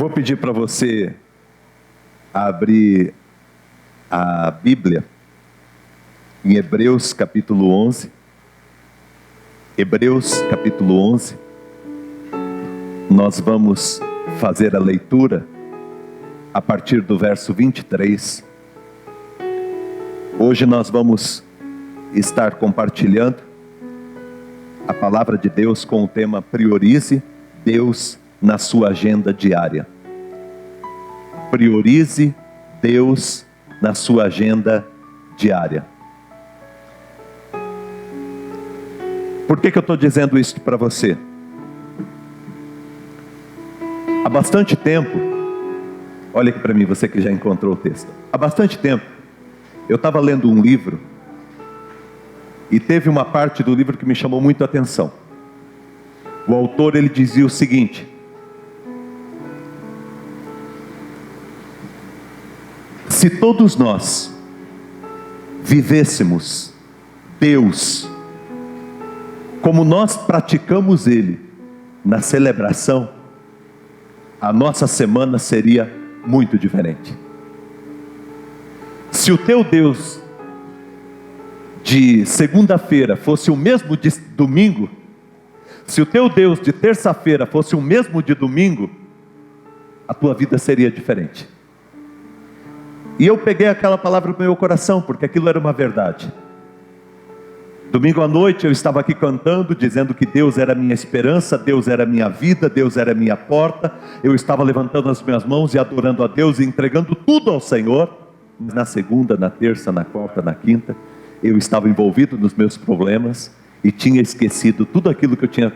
vou pedir para você abrir a Bíblia em Hebreus capítulo 11. Hebreus capítulo 11. Nós vamos fazer a leitura a partir do verso 23. Hoje nós vamos estar compartilhando a palavra de Deus com o tema Priorize Deus na sua agenda diária. Priorize Deus na sua agenda diária. Por que eu estou dizendo isso para você? Há bastante tempo, olha aqui para mim, você que já encontrou o texto. Há bastante tempo, eu estava lendo um livro, e teve uma parte do livro que me chamou muito a atenção. O autor, ele dizia o seguinte: se todos nós vivêssemos Deus como nós praticamos Ele na celebração, a nossa semana seria muito diferente. Se o teu Deus de segunda-feira fosse o mesmo de domingo, se o teu Deus de terça-feira fosse o mesmo de domingo, a tua vida seria diferente. E eu peguei aquela palavra no meu coração, porque aquilo era uma verdade. Domingo à noite eu estava aqui cantando, dizendo que Deus era a minha esperança, Deus era a minha vida, Deus era a minha porta. Eu estava levantando as minhas mãos e adorando a Deus e entregando tudo ao Senhor. Mas na segunda, na terça, na quarta, na quinta, eu estava envolvido nos meus problemas e tinha esquecido tudo aquilo que eu tinha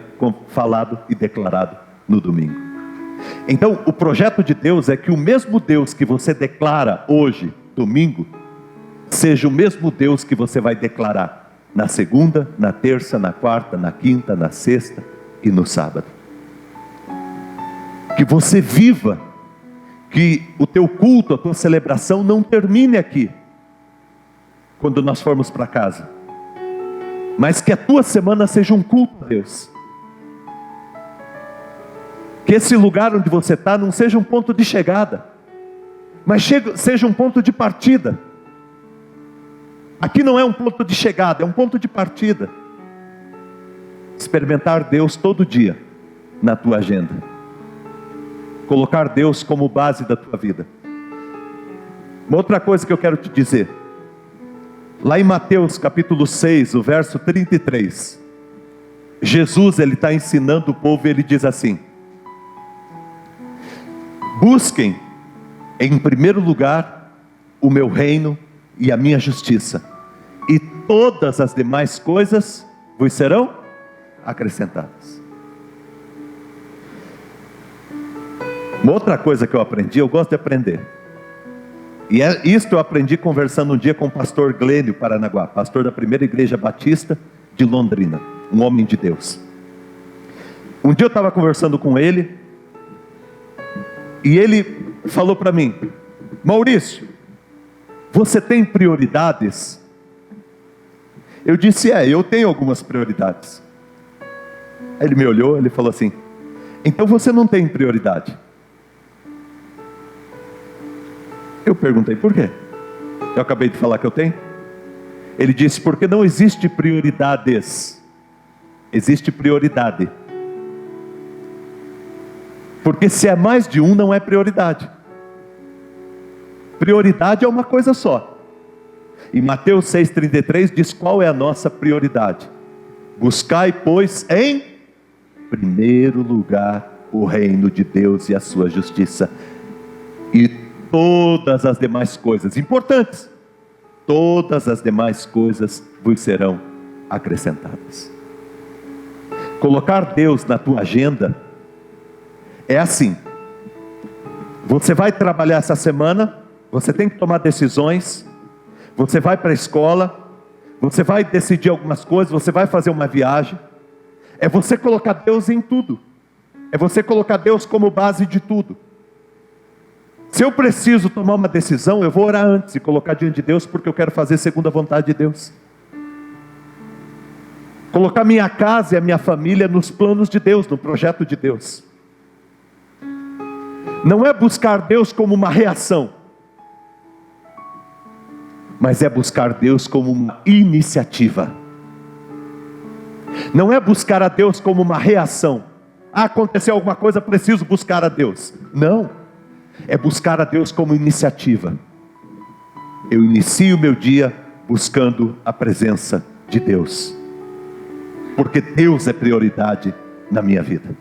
falado e declarado no domingo. Então, o projeto de Deus é que o mesmo Deus que você declara hoje, domingo, seja o mesmo Deus que você vai declarar na segunda, na terça, na quarta, na quinta, na sexta e no sábado. Que você viva, que o teu culto, a tua celebração não termine aqui, quando nós formos para casa, mas que a tua semana seja um culto a Deus. Que esse lugar onde você está não seja um ponto de chegada, mas seja um ponto de partida. Aqui não é um ponto de chegada, é um ponto de partida. Experimentar Deus todo dia na tua agenda. Colocar Deus como base da tua vida. Uma outra coisa que eu quero te dizer. Lá em Mateus capítulo 6, o verso 33. Jesus, ele está ensinando o povo e ele diz assim: busquem em primeiro lugar o meu reino e a minha justiça, e todas as demais coisas vos serão acrescentadas. Uma outra coisa que eu aprendi, eu gosto de aprender, e isto eu aprendi conversando um dia com o pastor Glênio Paranaguá, pastor da primeira igreja batista de Londrina, um homem de Deus. Um dia eu estava conversando com ele, e ele falou para mim: Maurício, você tem prioridades? Eu disse: eu tenho algumas prioridades. Aí ele me olhou, ele falou assim: então você não tem prioridade? Eu perguntei: por quê? Eu acabei de falar que eu tenho. Ele disse: porque não existe prioridades, existe prioridade. Porque se é mais de um, não é prioridade. Prioridade é uma coisa só. E Mateus 6,33 diz qual é a nossa prioridade: buscai, pois, em primeiro lugar o reino de Deus e a sua justiça, e todas as demais coisas importantes, todas as demais coisas vos serão acrescentadas. Colocar Deus na tua agenda é assim: você vai trabalhar essa semana, você tem que tomar decisões, você vai para a escola, você vai decidir algumas coisas, você vai fazer uma viagem. É você colocar Deus em tudo, é você colocar Deus como base de tudo. Se eu preciso tomar uma decisão, eu vou orar antes e colocar diante de Deus, porque eu quero fazer segundo a vontade de Deus. Colocar minha casa e a minha família nos planos de Deus, no projeto de Deus. Não é buscar Deus como uma reação, mas é buscar Deus como uma iniciativa. Não é buscar a Deus como uma reação. Aconteceu alguma coisa, preciso buscar a Deus. Não, é buscar a Deus como iniciativa. Eu inicio o meu dia buscando a presença de Deus, porque Deus é prioridade na minha vida.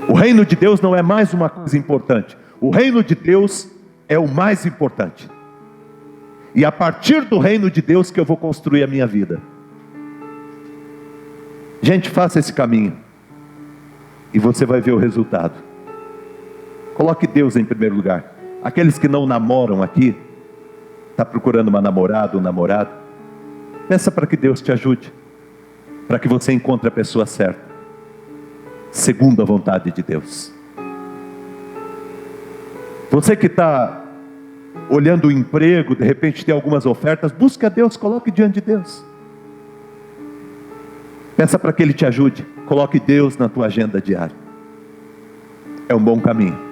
O reino de Deus não é mais uma coisa importante. O reino de Deus é o mais importante. E a partir do reino de Deus que eu vou construir a minha vida. Gente, faça esse caminho e você vai ver o resultado. Coloque Deus em primeiro lugar. Aqueles que não namoram aqui, está procurando uma namorada, um namorado, peça para que Deus te ajude, para que você encontre a pessoa certa, segundo a vontade de Deus. Você que está olhando o emprego, de repente tem algumas ofertas, busque a Deus, coloque diante de Deus. Peça para que Ele te ajude, coloque Deus na tua agenda diária. É um bom caminho.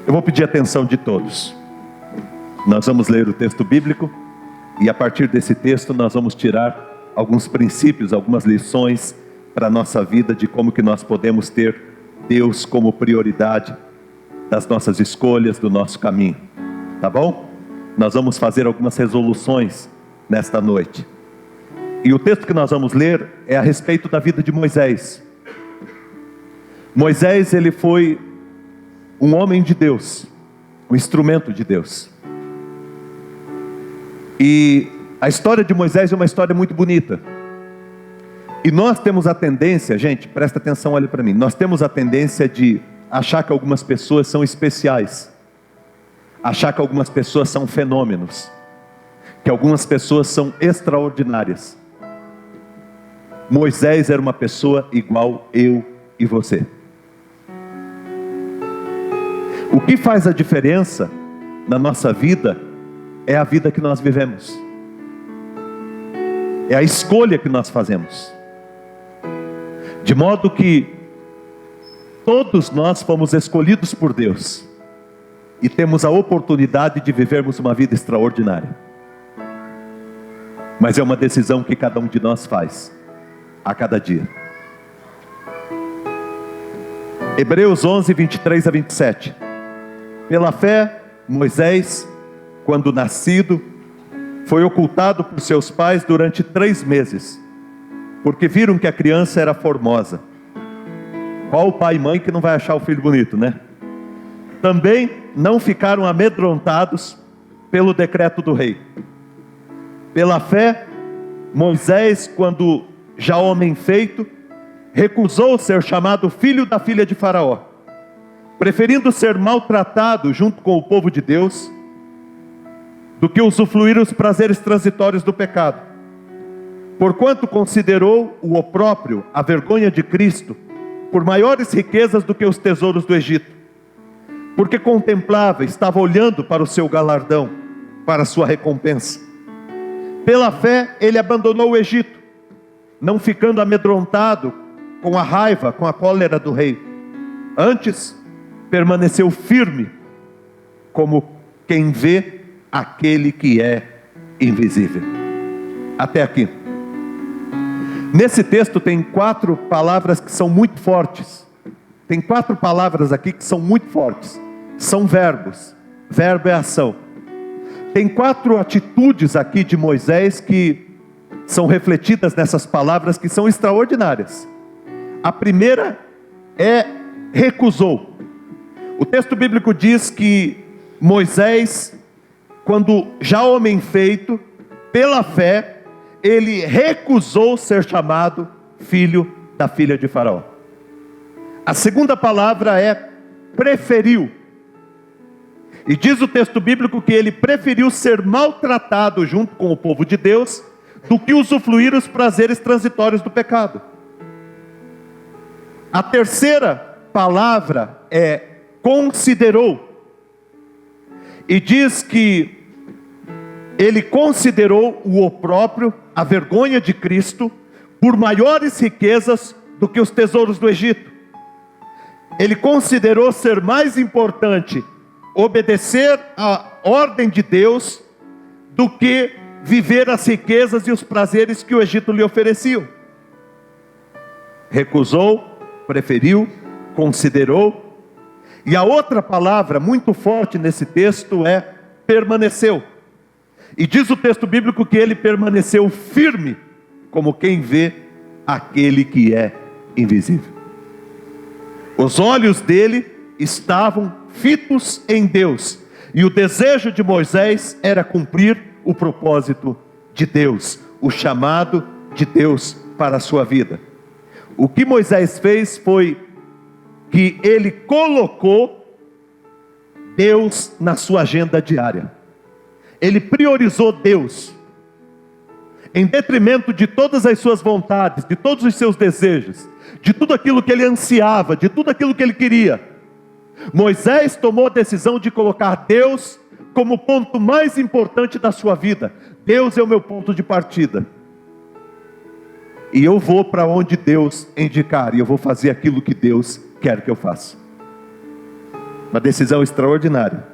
Eu vou pedir a atenção de todos. Nós vamos ler o texto bíblico, e a partir desse texto nós vamos tirar alguns princípios, algumas lições para a nossa vida, de como que nós podemos ter Deus como prioridade das nossas escolhas, do nosso caminho. Tá bom? Nós vamos fazer algumas resoluções nesta noite. E o texto que nós vamos ler é a respeito da vida de Moisés. Moisés, ele foi um homem de Deus, um instrumento de Deus. E a história de Moisés é uma história muito bonita. E nós temos a tendência, gente, presta atenção, olha para mim. Nós temos a tendência de achar que algumas pessoas são especiais, achar que algumas pessoas são fenômenos, que algumas pessoas são extraordinárias. Moisés era uma pessoa igual eu e você. O que faz a diferença na nossa vida é a vida que nós vivemos, é a escolha que nós fazemos, de modo que todos nós fomos escolhidos por Deus e temos a oportunidade de vivermos uma vida extraordinária. Mas é uma decisão que cada um de nós faz a cada dia. Hebreus 11, 23 a 27. Pela fé, Moisés, quando nascido, foi ocultado por seus pais durante 3 meses, porque viram que a criança era formosa. Qual o pai e mãe que não vai achar o filho bonito, né? Também não ficaram amedrontados pelo decreto do rei. Pela fé, Moisés, quando já homem feito, recusou ser chamado filho da filha de Faraó, preferindo ser maltratado junto com o povo de Deus, do que usufruir os prazeres transitórios do pecado. Porquanto considerou o opróbrio, a vergonha de Cristo, por maiores riquezas do que os tesouros do Egito, porque contemplava, estava olhando para o seu galardão, para a sua recompensa. Pela fé ele abandonou o Egito, não ficando amedrontado com a raiva, com a cólera do rei. Antes, permaneceu firme, como quem vê aquele que é invisível. Até aqui. Nesse texto tem 4 palavras que são muito fortes. Tem 4 palavras aqui que são muito fortes. São verbos. Verbo é ação. Tem 4 atitudes aqui de Moisés que são refletidas nessas palavras, que são extraordinárias. A primeira é recusou. O texto bíblico diz que Moisés, quando já homem feito, pela fé, ele recusou ser chamado filho da filha de Faraó. A segunda palavra é preferiu. E diz o texto bíblico que ele preferiu ser maltratado junto com o povo de Deus, do que usufruir os prazeres transitórios do pecado. A terceira palavra é considerou. E diz que ele considerou o opróbrio, a vergonha de Cristo, por maiores riquezas do que os tesouros do Egito. ele considerou ser mais importante obedecer à ordem de Deus do que viver as riquezas e os prazeres que o Egito lhe ofereciam. Recusou, preferiu, considerou. E a outra palavra muito forte nesse texto é permaneceu. E diz o texto bíblico que ele permaneceu firme, como quem vê aquele que é invisível. Os olhos dele estavam fitos em Deus, e o desejo de Moisés era cumprir o propósito de Deus, o chamado de Deus para a sua vida. O que Moisés fez foi que ele colocou Deus na sua agenda diária. Ele priorizou Deus, em detrimento de todas as suas vontades, de todos os seus desejos, de tudo aquilo que ele ansiava, de tudo aquilo que ele queria. Moisés tomou a decisão de colocar Deus como o ponto mais importante da sua vida. Deus é o meu ponto de partida, e eu vou para onde Deus indicar, e eu vou fazer aquilo que Deus quer que eu faça. Uma decisão extraordinária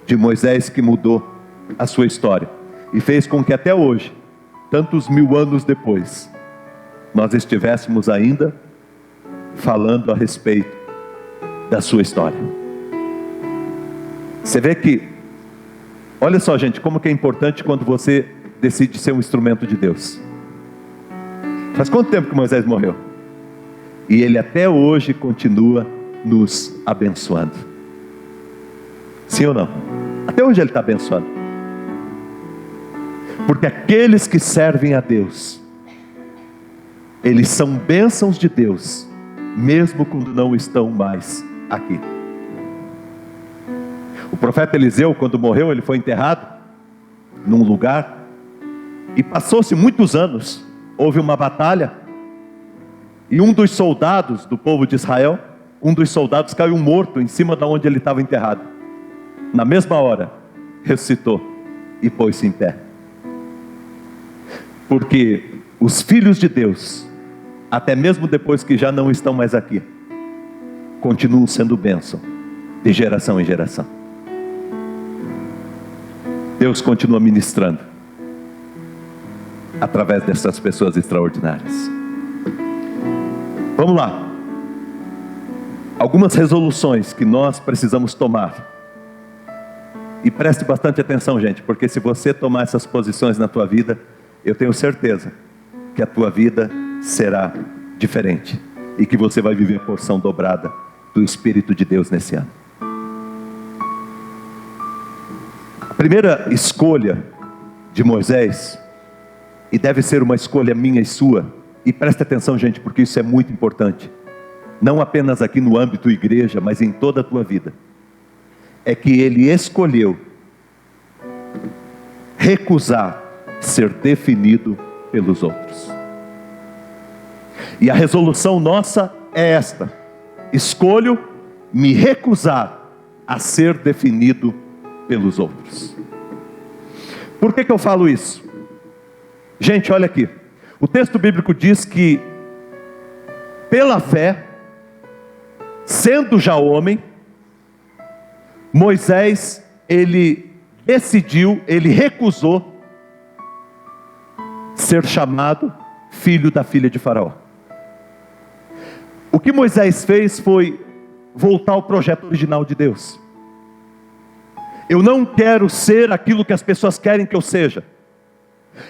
de Moisés, que mudou a sua história e fez com que até hoje, tantos 1000 anos depois, nós estivéssemos ainda falando a respeito da sua história. Você vê que, olha só, gente, como que é importante quando você decide ser um instrumento de Deus. Faz quanto tempo que Moisés morreu? E ele até hoje continua nos abençoando. Sim ou não? Até hoje ele está abençoando. Porque aqueles que servem a Deus, eles são bênçãos de Deus, mesmo quando não estão mais aqui. O profeta Eliseu, quando morreu, ele foi enterrado num lugar, e passou-se muitos anos, houve uma batalha, e um dos soldados do povo de Israel, um dos soldados caiu morto em cima de onde ele estava enterrado. Na mesma hora, ressuscitou e pôs-se em pé. Porque os filhos de Deus, até mesmo depois que já não estão mais aqui, continuam sendo bênção de geração em geração. Deus continua ministrando através dessas pessoas extraordinárias. Vamos lá. Algumas resoluções que nós precisamos tomar. E preste bastante atenção, gente, porque se você tomar essas posições na tua vida, eu tenho certeza que a tua vida será diferente, e que você vai viver a porção dobrada do Espírito de Deus nesse ano. A primeira escolha de Moisés, e deve ser uma escolha minha e sua, e preste atenção, gente, porque isso é muito importante, não apenas aqui no âmbito igreja, mas em toda a tua vida, é que ele escolheu recusar ser definido pelos outros. E a resolução nossa é esta: escolho me recusar a ser definido pelos outros. Por que eu falo isso? Gente, olha aqui, o texto bíblico diz que pela fé, sendo já homem, Moisés, ele decidiu, ele recusou ser chamado filho da filha de Faraó. O que Moisés fez foi voltar ao projeto original de Deus. Eu não quero ser aquilo que as pessoas querem que eu seja.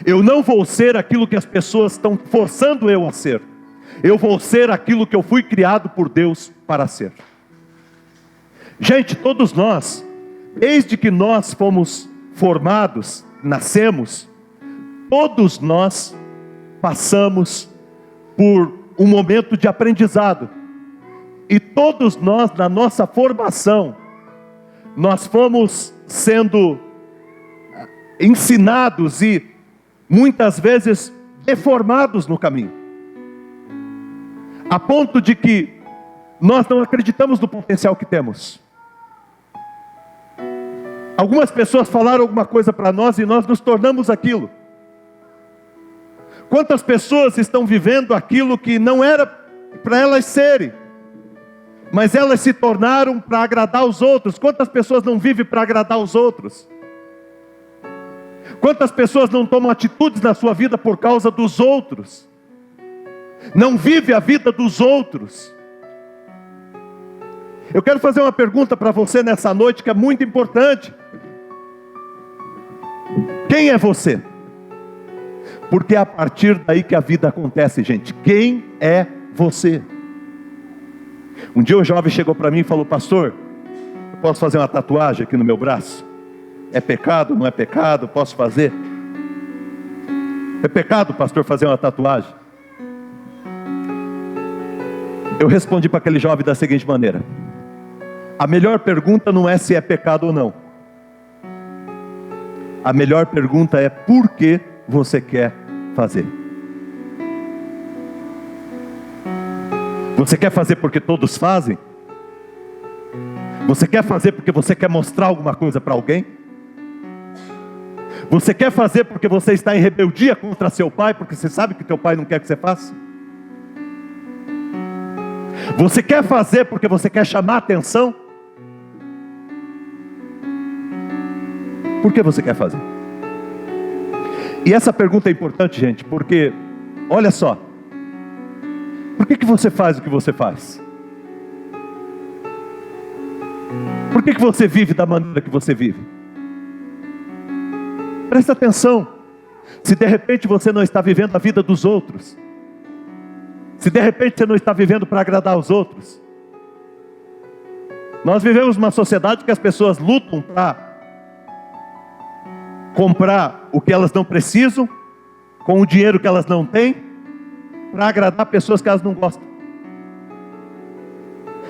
Eu não vou ser aquilo que as pessoas estão forçando eu a ser. Eu vou ser aquilo que eu fui criado por Deus para ser. Gente, todos nós, desde que nós fomos formados, nascemos, todos nós passamos por um momento de aprendizado. E todos nós, na nossa formação, nós fomos sendo ensinados e muitas vezes deformados no caminho, a ponto de que nós não acreditamos no potencial que temos. Algumas pessoas falaram alguma coisa para nós e nós nos tornamos aquilo. Quantas pessoas estão vivendo aquilo que não era para elas serem? mas elas se tornaram para agradar os outros. Quantas pessoas não vivem para agradar os outros? Quantas pessoas não tomam atitudes na sua vida por causa dos outros? Não vive a vida dos outros. Eu quero fazer uma pergunta para você nessa noite que é muito importante. Quem é você? Porque é a partir daí que a vida acontece, gente. Quem é você? Um dia um jovem chegou para mim e falou: pastor, eu posso fazer uma tatuagem aqui no meu braço? É pecado? Não é pecado? Posso fazer? É pecado, pastor, fazer uma tatuagem? Eu respondi para aquele jovem da seguinte maneira: a melhor pergunta não é se é pecado ou não. A melhor pergunta é por que você quer fazer. Você quer fazer porque todos fazem? Você quer fazer porque você quer mostrar alguma coisa para alguém? Você quer fazer porque você está em rebeldia contra seu pai, porque você sabe que teu pai não quer que você faça? Você quer fazer porque você quer chamar atenção? Por que você quer fazer? E essa pergunta é importante, gente, porque, olha só, por que você faz o que você faz? Por que você vive da maneira que você vive? Presta atenção. Se de repente você não está vivendo a vida dos outros, se de repente você não está vivendo para agradar os outros. Nós vivemos uma sociedade que as pessoas lutam para comprar o que elas não precisam, com o dinheiro que elas não têm, para agradar pessoas que elas não gostam.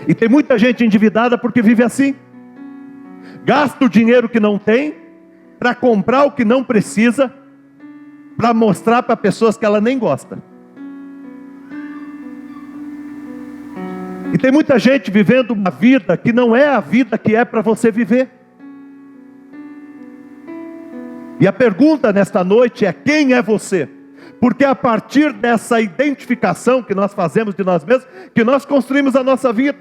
E tem muita gente endividada porque vive assim. Gasta o dinheiro que não tem, para comprar o que não precisa, para mostrar para pessoas que ela nem gosta. E tem muita gente vivendo uma vida que não é a vida que é para você viver. E a pergunta nesta noite é: quem é você? Porque é a partir dessa identificação que nós fazemos de nós mesmos, que nós construímos a nossa vida.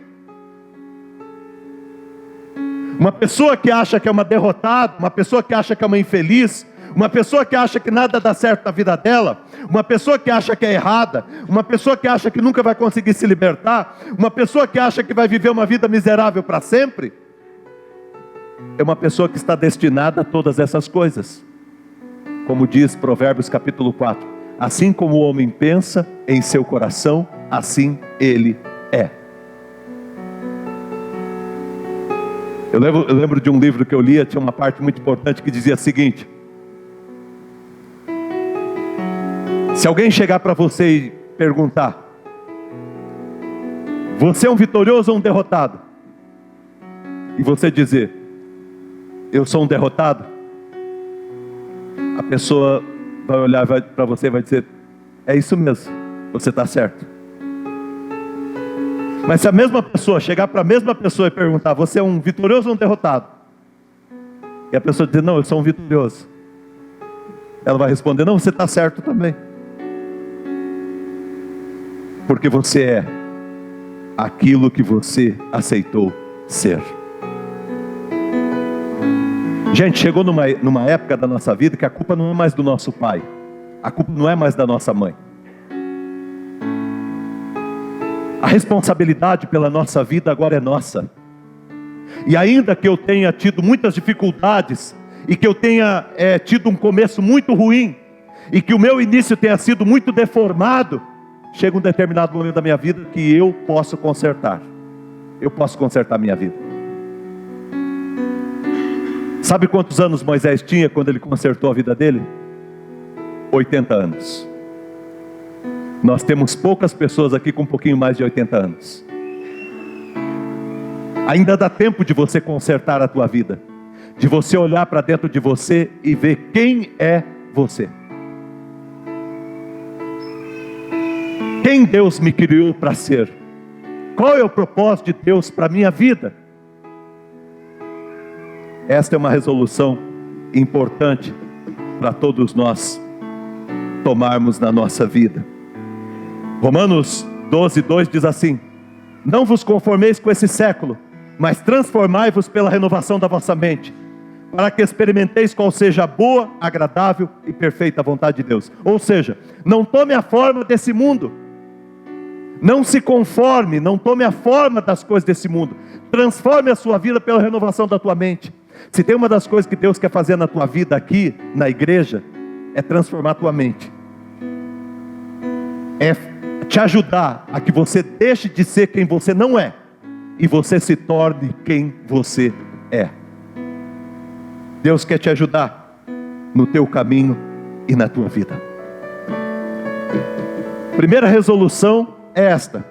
Uma pessoa que acha que é uma derrotada, uma pessoa que acha que é uma infeliz, uma pessoa que acha que nada dá certo na vida dela, uma pessoa que acha que é errada, uma pessoa que acha que nunca vai conseguir se libertar, uma pessoa que acha que vai viver uma vida miserável para sempre, é uma pessoa que está destinada a todas essas coisas. Como diz Provérbios capítulo 4, assim como o homem pensa em seu coração, assim ele é. Eu lembro de um livro que eu lia, tinha uma parte muito importante que dizia o seguinte: se alguém chegar para você e perguntar: você é um vitorioso ou um derrotado? E você dizer: eu sou um derrotado, a pessoa vai olhar para você e vai dizer: é isso mesmo, você está certo. Mas se a mesma pessoa chegar para a mesma pessoa e perguntar: você é um vitorioso ou um derrotado? E a pessoa dizer: não, eu sou um vitorioso, ela vai responder: não, você está certo também. Porque você é aquilo que você aceitou ser. Gente, chegou numa época da nossa vida que a culpa não é mais do nosso pai, a culpa não é mais da nossa mãe. A responsabilidade pela nossa vida agora é nossa. E ainda que eu tenha tido muitas dificuldades, e que eu tenha tido um começo muito ruim, e que o meu início tenha sido muito deformado, chega um determinado momento da minha vida que eu posso consertar. Eu posso consertar a minha vida. Sabe quantos anos Moisés tinha quando ele consertou a vida dele? 80 anos. Nós temos poucas pessoas aqui com um pouquinho mais de 80 anos. Ainda dá tempo de você consertar a tua vida, de você olhar para dentro de você e ver quem é você. Quem Deus me criou para ser? Qual é o propósito de Deus para a minha vida? Esta é uma resolução importante para todos nós tomarmos na nossa vida. Romanos 12:2 diz assim: Não vos conformeis com esse século, mas transformai-vos pela renovação da vossa mente, para que experimenteis qual seja a boa, agradável e perfeita vontade de Deus. Ou seja, não tome a forma desse mundo, não se conforme, não tome a forma das coisas desse mundo, transforme a sua vida pela renovação da tua mente. Se tem uma das coisas que Deus quer fazer na tua vida aqui, na igreja, é transformar a tua mente, é te ajudar a que você deixe de ser quem você não é, e você se torne quem você é. Deus quer te ajudar no teu caminho e na tua vida. Primeira resolução é esta: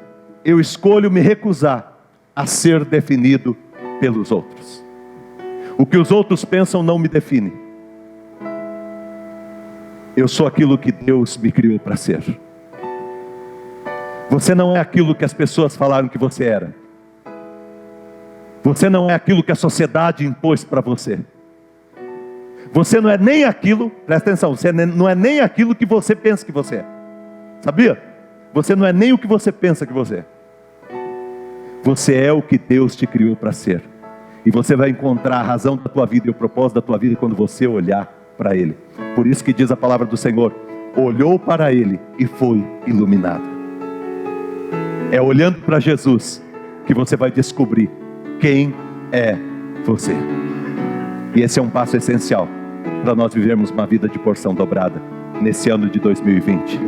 eu escolho me recusar a ser definido pelos outros. O que os outros pensam não me define. Eu sou aquilo que Deus me criou para ser. Você não é aquilo que as pessoas falaram que você era. Você não é aquilo que a sociedade impôs para você. Você não é nem aquilo, presta atenção, você não é nem aquilo que você pensa que você é. Sabia? Você não é nem o que você pensa que você é. Você é o que Deus te criou para ser. E você vai encontrar a razão da tua vida e o propósito da tua vida quando você olhar para Ele. Por isso que diz a palavra do Senhor: olhou para Ele e foi iluminado. É olhando para Jesus que você vai descobrir quem é você. E esse é um passo essencial para nós vivermos uma vida de porção dobrada nesse ano de 2020.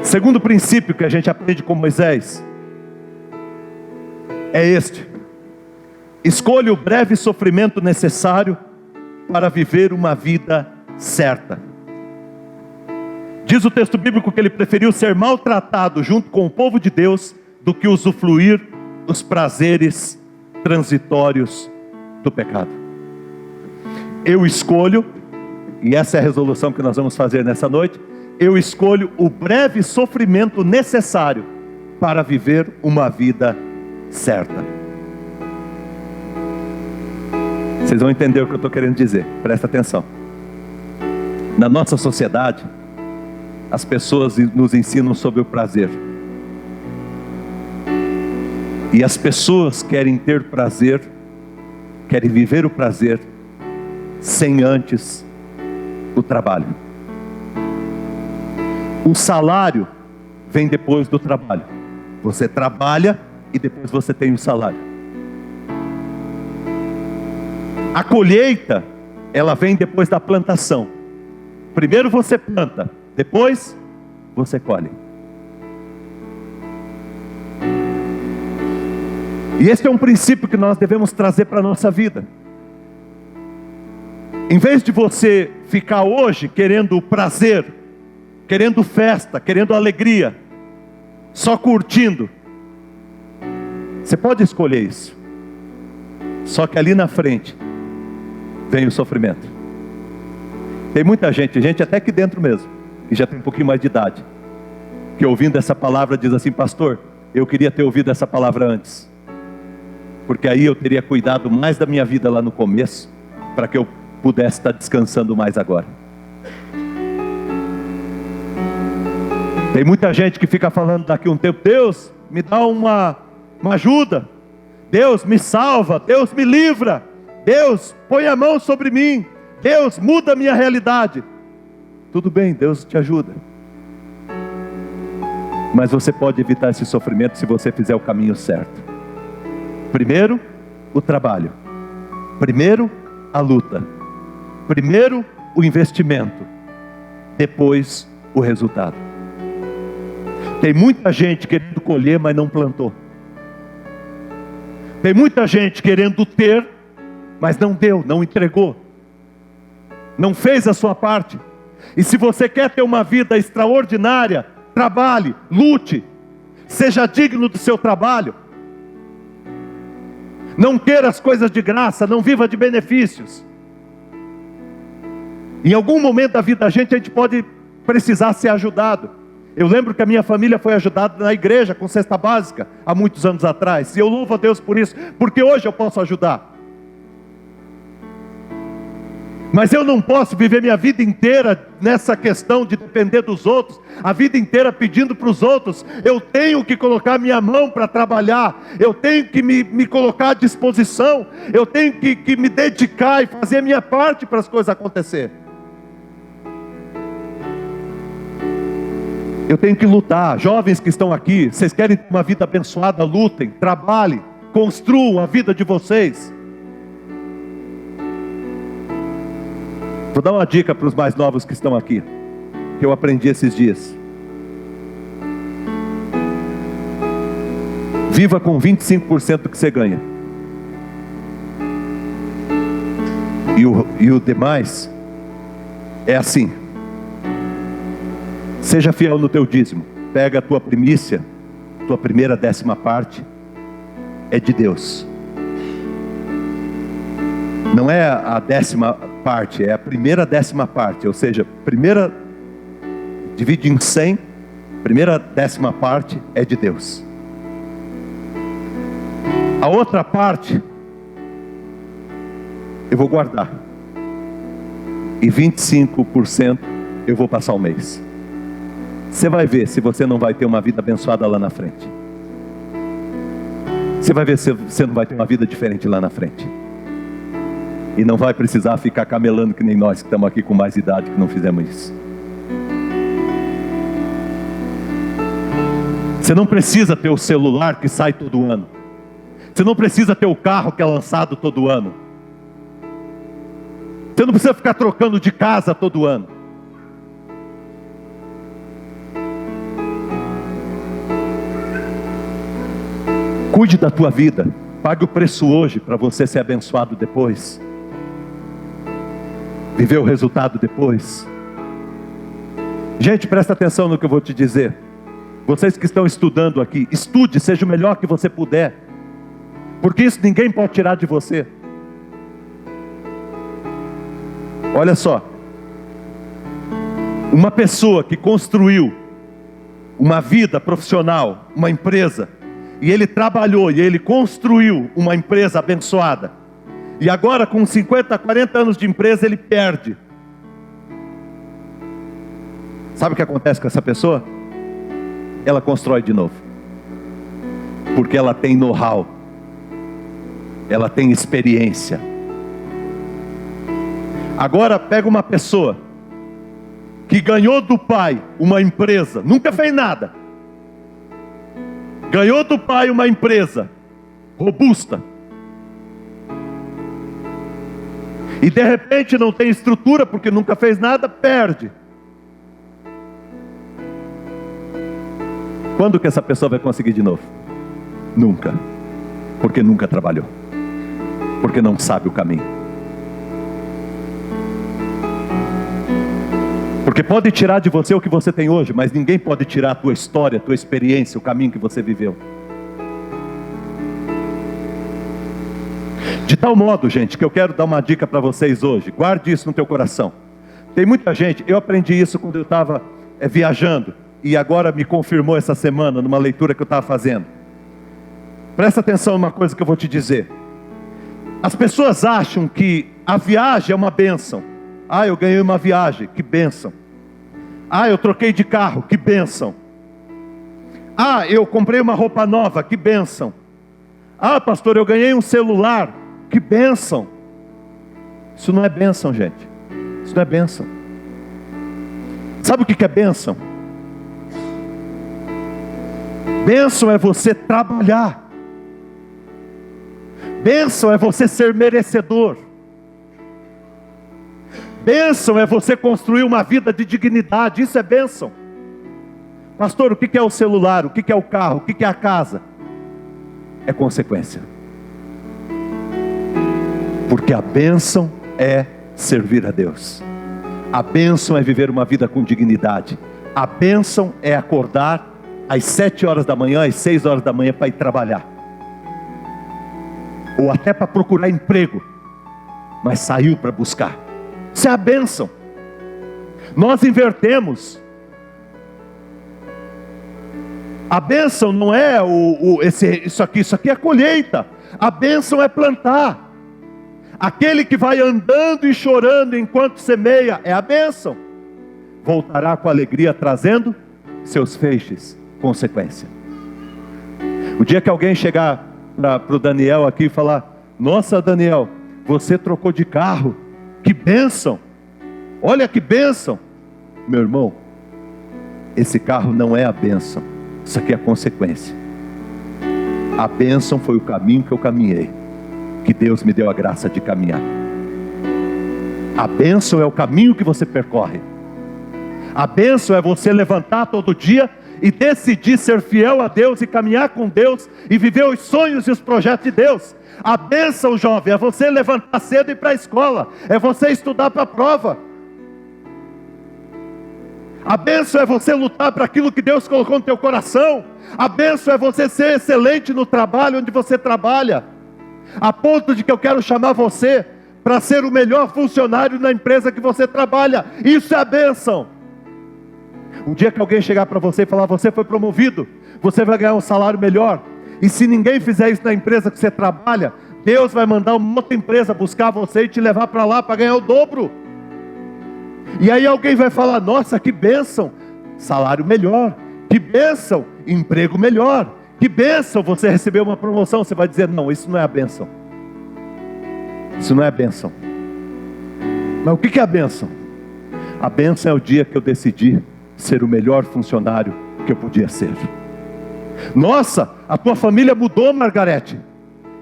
Segundo princípio que a gente aprende com Moisés é este: escolha o breve sofrimento necessário para viver uma vida certa. Diz o texto bíblico que ele preferiu ser maltratado junto com o povo de Deus do que usufruir dos prazeres transitórios do pecado. Eu escolho, e essa é a resolução que nós vamos fazer nessa noite, eu escolho o breve sofrimento necessário para viver uma vida certa. Vocês vão entender o que eu estou querendo dizer, presta atenção. Na nossa sociedade, as pessoas nos ensinam sobre o prazer. E as pessoas querem ter prazer, querem viver o prazer, sem antes o trabalho. O salário vem depois do trabalho. Você trabalha e depois você tem o salário. A colheita, ela vem depois da plantação. Primeiro você planta, depois você colhe. E esse é um princípio que nós devemos trazer para a nossa vida. Em vez de você ficar hoje querendo prazer, querendo festa, querendo alegria, só curtindo, você pode escolher isso. Só que ali na frente vem o sofrimento. Tem muita gente até aqui dentro mesmo, que já tem um pouquinho mais de idade, que ouvindo essa palavra diz assim: pastor, eu queria ter ouvido essa palavra antes, porque aí eu teria cuidado mais da minha vida lá no começo, para que eu pudesse estar descansando mais agora. Tem muita gente que fica falando daqui a um tempo: Deus, me dá uma ajuda, Deus me salva, Deus me livra, Deus põe a mão sobre mim, Deus muda a minha realidade. Tudo bem, Deus te ajuda, mas você pode evitar esse sofrimento se você fizer o caminho certo. Primeiro o trabalho, primeiro a luta, primeiro o investimento, depois o resultado. Tem muita gente querendo colher, mas não plantou. Tem muita gente querendo ter, mas não deu, não entregou, não fez a sua parte. E se você quer ter uma vida extraordinária, trabalhe, lute, seja digno do seu trabalho. Não queira as coisas de graça, não viva de benefícios. Em algum momento da vida da gente, a gente pode precisar ser ajudado. Eu lembro que a minha família foi ajudada na igreja com cesta básica há muitos anos atrás, e eu louvo a Deus por isso, porque hoje eu posso ajudar. Mas eu não posso viver minha vida inteira nessa questão de depender dos outros, a vida inteira pedindo para os outros. Eu tenho que colocar minha mão para trabalhar, eu tenho que me colocar à disposição, eu tenho que me dedicar e fazer a minha parte para as coisas acontecerem. Eu tenho que lutar. Jovens que estão aqui, vocês querem ter uma vida abençoada, lutem, trabalhem, construam a vida de vocês. Vou dar uma dica para os mais novos que estão aqui, que eu aprendi esses dias. Viva com 25% do que você ganha. E o demais é assim. Seja fiel no teu dízimo. Pega a tua primícia, tua primeira 10ª parte, é de Deus. Não é a 10ª parte, é a primeira 10ª parte. Ou seja, primeira, divide em 100, primeira 10ª parte é de Deus. A outra parte, eu vou guardar. E 25% eu vou passar o mês. Você vai ver se você não vai ter uma vida abençoada lá na frente. Você vai ver se você não vai ter uma vida diferente lá na frente. E não vai precisar ficar camelando que nem nós que estamos aqui com mais idade que não fizemos isso. Você não precisa ter o celular que sai todo ano. Você não precisa ter o carro que é lançado todo ano. Você não precisa ficar trocando de casa todo ano. Cuide da tua vida. Pague o preço hoje para você ser abençoado depois. Viver o resultado depois. Gente, presta atenção no que eu vou te dizer. Vocês que estão estudando aqui, estude, seja o melhor que você puder. Porque isso ninguém pode tirar de você. Olha só. Uma pessoa que construiu uma vida profissional, uma empresa, e ele trabalhou, e ele construiu uma empresa abençoada, e agora com 50, 40 anos de empresa ele perde. Sabe o que acontece com essa pessoa? Ela constrói de novo. Porque ela tem know-how. Ela tem experiência. Agora pega uma pessoa que ganhou do pai uma empresa, nunca fez nada. Ganhou do pai uma empresa robusta. E de repente não tem estrutura porque nunca fez nada, perde. Quando que essa pessoa vai conseguir de novo? Nunca. Porque nunca trabalhou. Porque não sabe o caminho. Porque pode tirar de você o que você tem hoje, mas ninguém pode tirar a tua história, a tua experiência, o caminho que você viveu. De tal modo, gente, que eu quero dar uma dica para vocês hoje. Guarde isso no teu coração. Tem muita gente, eu aprendi isso quando eu estava viajando, e agora me confirmou essa semana, numa leitura que eu estava fazendo. Presta atenção numa coisa que eu vou te dizer. As pessoas acham que a viagem é uma bênção. Ah, eu ganhei uma viagem, que bênção. Ah, eu troquei de carro, que bênção. Ah, eu comprei uma roupa nova, que bênção. Ah, pastor, eu ganhei um celular, que bênção. Isso não é bênção, gente. Isso não é bênção. Sabe o que é bênção? Bênção é você trabalhar. Bênção é você ser merecedor. Bênção é você construir uma vida de dignidade. Isso é bênção. Pastor, o que é o celular? O que é o carro? O que é a casa? É consequência. Porque a bênção é servir a Deus. A bênção é viver uma vida com dignidade. A bênção é acordar às 7 horas da manhã, às 6 horas da manhã para ir trabalhar. Ou até para procurar emprego. Mas saiu para buscar. Isso é a bênção. Nós invertemos. A bênção não é isso aqui é a colheita. A bênção é plantar. Aquele que vai andando e chorando enquanto semeia é a bênção. Voltará com alegria trazendo seus feixes, consequência. O dia que alguém chegar para o Daniel aqui e falar: nossa, Daniel, você trocou de carro, que bênção, olha que bênção. Meu irmão, esse carro não é a bênção, isso aqui é a consequência. A bênção foi o caminho que eu caminhei, que Deus me deu a graça de caminhar. A bênção é o caminho que você percorre. A bênção é você levantar todo dia e decidir ser fiel a Deus e caminhar com Deus e viver os sonhos e os projetos de Deus. A bênção, jovem, é você levantar cedo e ir para a escola, é você estudar para a prova. A bênção é você lutar para aquilo que Deus colocou no teu coração. A bênção é você ser excelente no trabalho onde você trabalha, a ponto de que eu quero chamar você para ser o melhor funcionário na empresa que você trabalha. Isso é a bênção. Um dia que alguém chegar para você e falar: você foi promovido, você vai ganhar um salário melhor. E se ninguém fizer isso na empresa que você trabalha, Deus vai mandar uma outra empresa buscar você e te levar para lá para ganhar o dobro. E aí alguém vai falar: nossa, que bênção, salário melhor, que bênção, emprego melhor, que bênção, você recebeu uma promoção. Você vai dizer: não, isso não é a bênção. Isso não é a bênção. Mas o que é a bênção? A bênção é o dia que eu decidi ser o melhor funcionário que eu podia ser. Nossa, a tua família mudou, Margarete.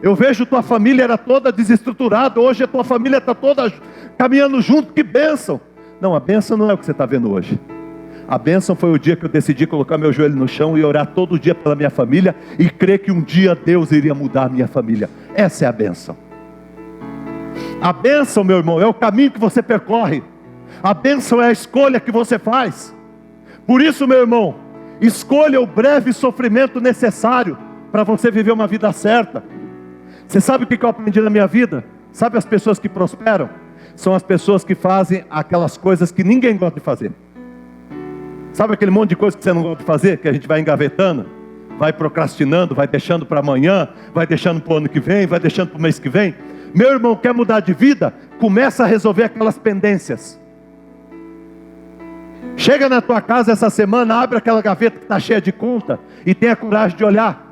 Eu vejo tua família era toda desestruturada, hoje a tua família está toda caminhando junto, que bênção. Não, a bênção não é o que você está vendo hoje. A bênção foi o dia que eu decidi colocar meu joelho no chão e orar todo dia pela minha família e crer que um dia Deus iria mudar a minha família. Essa é a bênção. A bênção, meu irmão, é o caminho que você percorre. A bênção é a escolha que você faz. Por isso, meu irmão, escolha o breve sofrimento necessário para você viver uma vida certa. Você sabe o que eu aprendi na minha vida? Sabe as pessoas que prosperam? São as pessoas que fazem aquelas coisas que ninguém gosta de fazer. Sabe aquele monte de coisa que você não gosta de fazer, que a gente vai engavetando, vai procrastinando, vai deixando para amanhã, vai deixando para o ano que vem, vai deixando para o mês que vem? Meu irmão, quer mudar de vida? Começa a resolver aquelas pendências. Chega na tua casa essa semana, abre aquela gaveta que está cheia de conta e tenha coragem de olhar.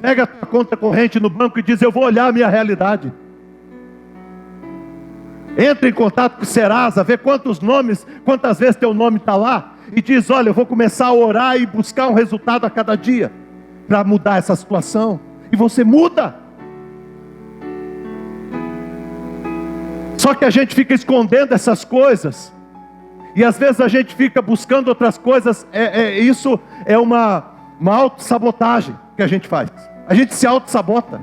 Pega a tua conta corrente no banco e diz: eu vou olhar a minha realidade. Entra em contato com o Serasa, vê quantos nomes, quantas vezes teu nome está lá, e diz: olha, eu vou começar a orar e buscar um resultado a cada dia para mudar essa situação. E você muda. Só que a gente fica escondendo essas coisas, e às vezes a gente fica buscando outras coisas. Isso é uma autossabotagem que a gente faz. A gente se autossabota.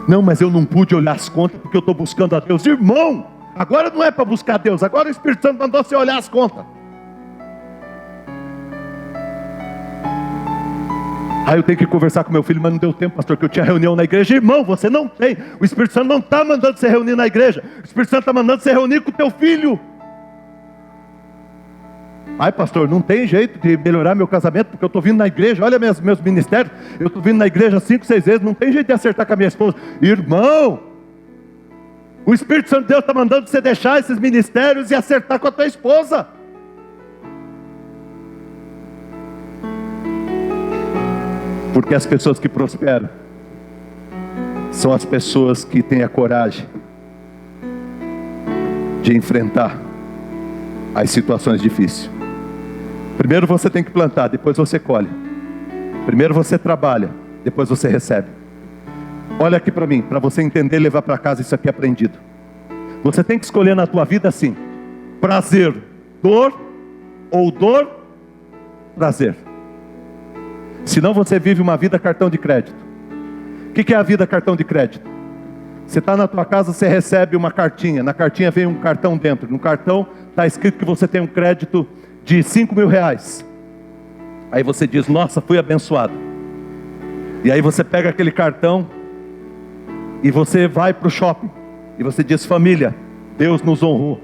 Não, mas eu não pude olhar as contas porque eu estou buscando a Deus. Irmão, agora não é para buscar a Deus, agora o Espírito Santo mandou você olhar as contas. Aí eu tenho que conversar com meu filho, mas não deu tempo, pastor, que eu tinha reunião na igreja. Irmão, você não tem. O Espírito Santo não está mandando você reunir na igreja. O Espírito Santo está mandando você reunir com o teu filho. Ai, pastor, não tem jeito de melhorar meu casamento, porque eu estou vindo na igreja, olha meus ministérios, eu estou vindo na igreja 5, 6 vezes, não tem jeito de acertar com a minha esposa. Irmão, o Espírito Santo de Deus está mandando você deixar esses ministérios e acertar com a tua esposa. Porque as pessoas que prosperam são as pessoas que têm a coragem de enfrentar as situações difíceis. Primeiro você tem que plantar, depois você colhe. Primeiro você trabalha, depois você recebe. Olha aqui para mim, para você entender e levar para casa isso aqui aprendido. Você tem que escolher na tua vida assim: prazer, dor, ou dor, prazer. Senão você vive uma vida cartão de crédito. O que é a vida cartão de crédito? Você está na tua casa, você recebe uma cartinha. Na cartinha vem um cartão dentro. No cartão está escrito que você tem um crédito de R$5.000. Aí você diz: nossa, fui abençoado. E aí você pega aquele cartão e você vai para o shopping. E você diz: família, Deus nos honrou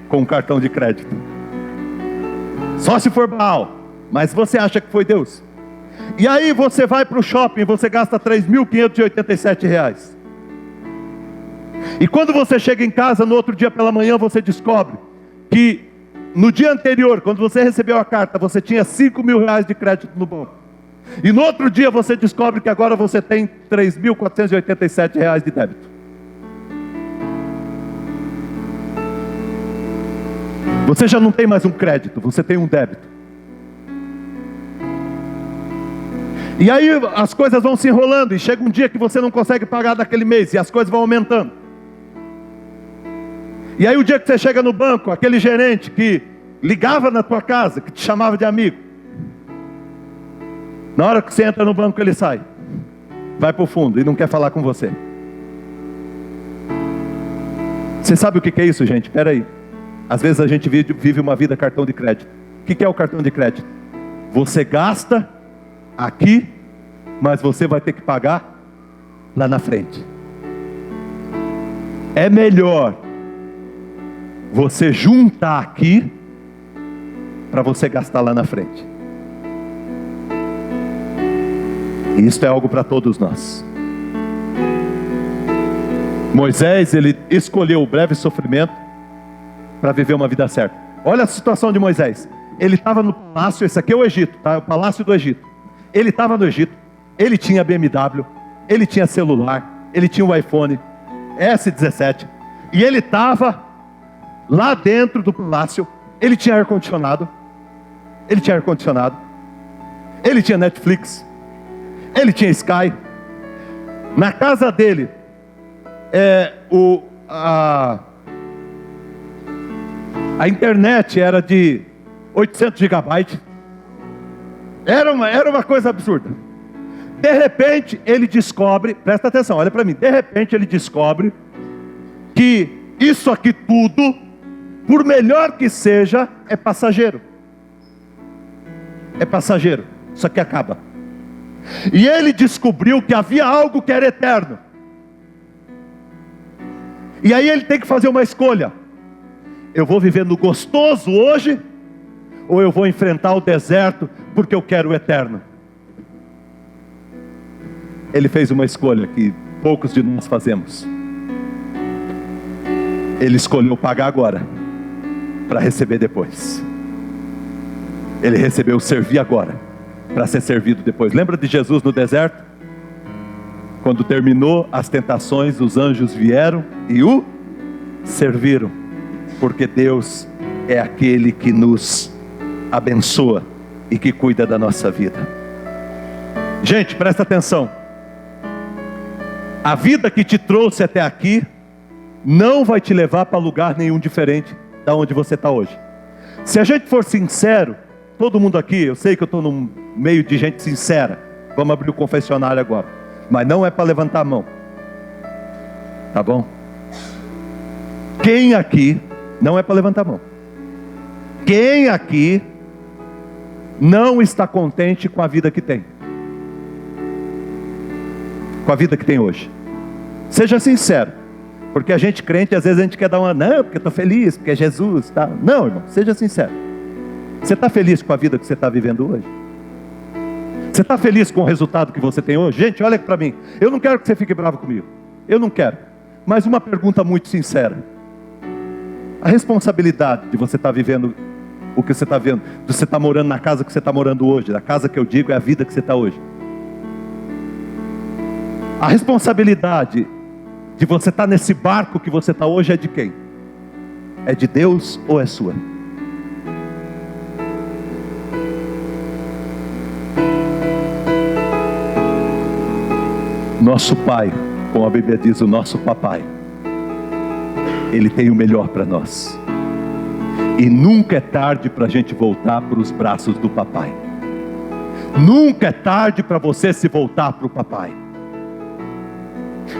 com um cartão de crédito. Só se for Baal, mas você acha que foi Deus. E aí você vai para o shopping, você gasta R$3.587. E quando você chega em casa, no outro dia pela manhã, você descobre que no dia anterior, quando você recebeu a carta, você tinha 5 mil reais de crédito no banco. E no outro dia você descobre que agora você tem 3.487 reais de débito. Você já não tem mais um crédito, você tem um débito. E aí as coisas vão se enrolando, e chega um dia que você não consegue pagar daquele mês, e as coisas vão aumentando. E aí o dia que você chega no banco, aquele gerente que ligava na tua casa, que te chamava de amigo, na hora que você entra no banco ele sai, vai para o fundo e não quer falar com você. Você sabe o que é isso, gente? Espera aí. Às vezes a gente vive uma vida cartão de crédito. O que é o cartão de crédito? Você gasta aqui, mas você vai ter que pagar lá na frente. É melhor você juntar aqui para você gastar lá na frente. E isso é algo para todos nós. Moisés, ele escolheu o breve sofrimento para viver uma vida certa. Olha a situação de Moisés. Ele estava no palácio, esse aqui é o Egito, tá? O palácio do Egito. Ele estava no Egito, ele tinha BMW, ele tinha celular, ele tinha o iPhone S17, e ele estava lá dentro do palácio. Ele tinha ar-condicionado, ele tinha Netflix, ele tinha Sky. Na casa dele, a internet era de 800 GB. Era uma coisa absurda. De repente ele descobre, presta atenção, olha para mim. De repente ele descobre que isso aqui tudo, por melhor que seja, é passageiro. É passageiro, isso aqui acaba. E ele descobriu que havia algo que era eterno. E aí ele tem que fazer uma escolha. Eu vou viver no gostoso hoje, ou eu vou enfrentar o deserto porque eu quero o eterno? Ele fez uma escolha que poucos de nós fazemos. Ele escolheu pagar agora para receber depois. Ele recebeu servir agora para ser servido depois. Lembra de Jesus no deserto? Quando terminou as tentações, os anjos vieram e o serviram, porque Deus é aquele que nos abençoa e que cuida da nossa vida. Gente, presta atenção. A vida que te trouxe até aqui não vai te levar para lugar nenhum diferente da onde você está hoje. Se a gente for sincero, todo mundo aqui, eu sei que eu estou no meio de gente sincera, vamos abrir o confessionário agora, mas não é para levantar a mão, tá bom? Quem aqui, não é para levantar a mão, quem aqui não está contente com a vida que tem? Com a vida que tem hoje? Seja sincero. Porque a gente crente, às vezes a gente quer dar uma, não, porque eu estou feliz, porque é Jesus, tá? Não, irmão, seja sincero. Você está feliz com a vida que você está vivendo hoje? Você está feliz com o resultado que você tem hoje? Gente, olha para mim. Eu não quero que você fique bravo comigo. Eu não quero. Mas uma pergunta muito sincera. A responsabilidade de você estar vivendo o que você está vendo, de você estar morando na casa que você está morando hoje, a casa que eu digo é a vida que você está hoje. A responsabilidade de você estar nesse barco que você está hoje é de quem? É de Deus ou é sua? Nosso Pai, como a Bíblia diz, o nosso papai, Ele tem o melhor para nós. E nunca é tarde para a gente voltar para os braços do papai. Nunca é tarde para você se voltar para o papai.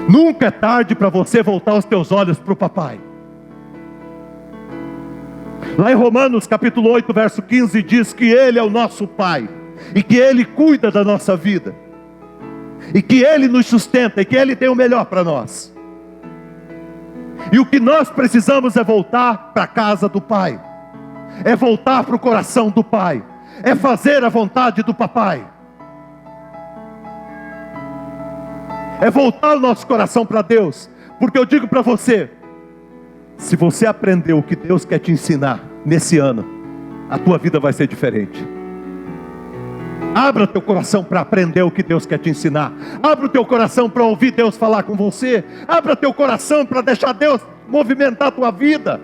Nunca é tarde para você voltar os teus olhos para o papai. Lá em Romanos capítulo 8, verso 15, diz que Ele é o nosso Pai, e que Ele cuida da nossa vida, e que Ele nos sustenta, e que Ele tem o melhor para nós. E o que nós precisamos é voltar para a casa do Pai, é voltar para o coração do Pai, é fazer a vontade do papai, é voltar o nosso coração para Deus, Porque eu digo para você, se você aprender o que Deus quer te ensinar nesse ano, a tua vida vai ser diferente. Abra teu coração para aprender o que Deus quer te ensinar. Abra o teu coração para ouvir Deus falar com você. Abra teu coração para deixar Deus movimentar a tua vida.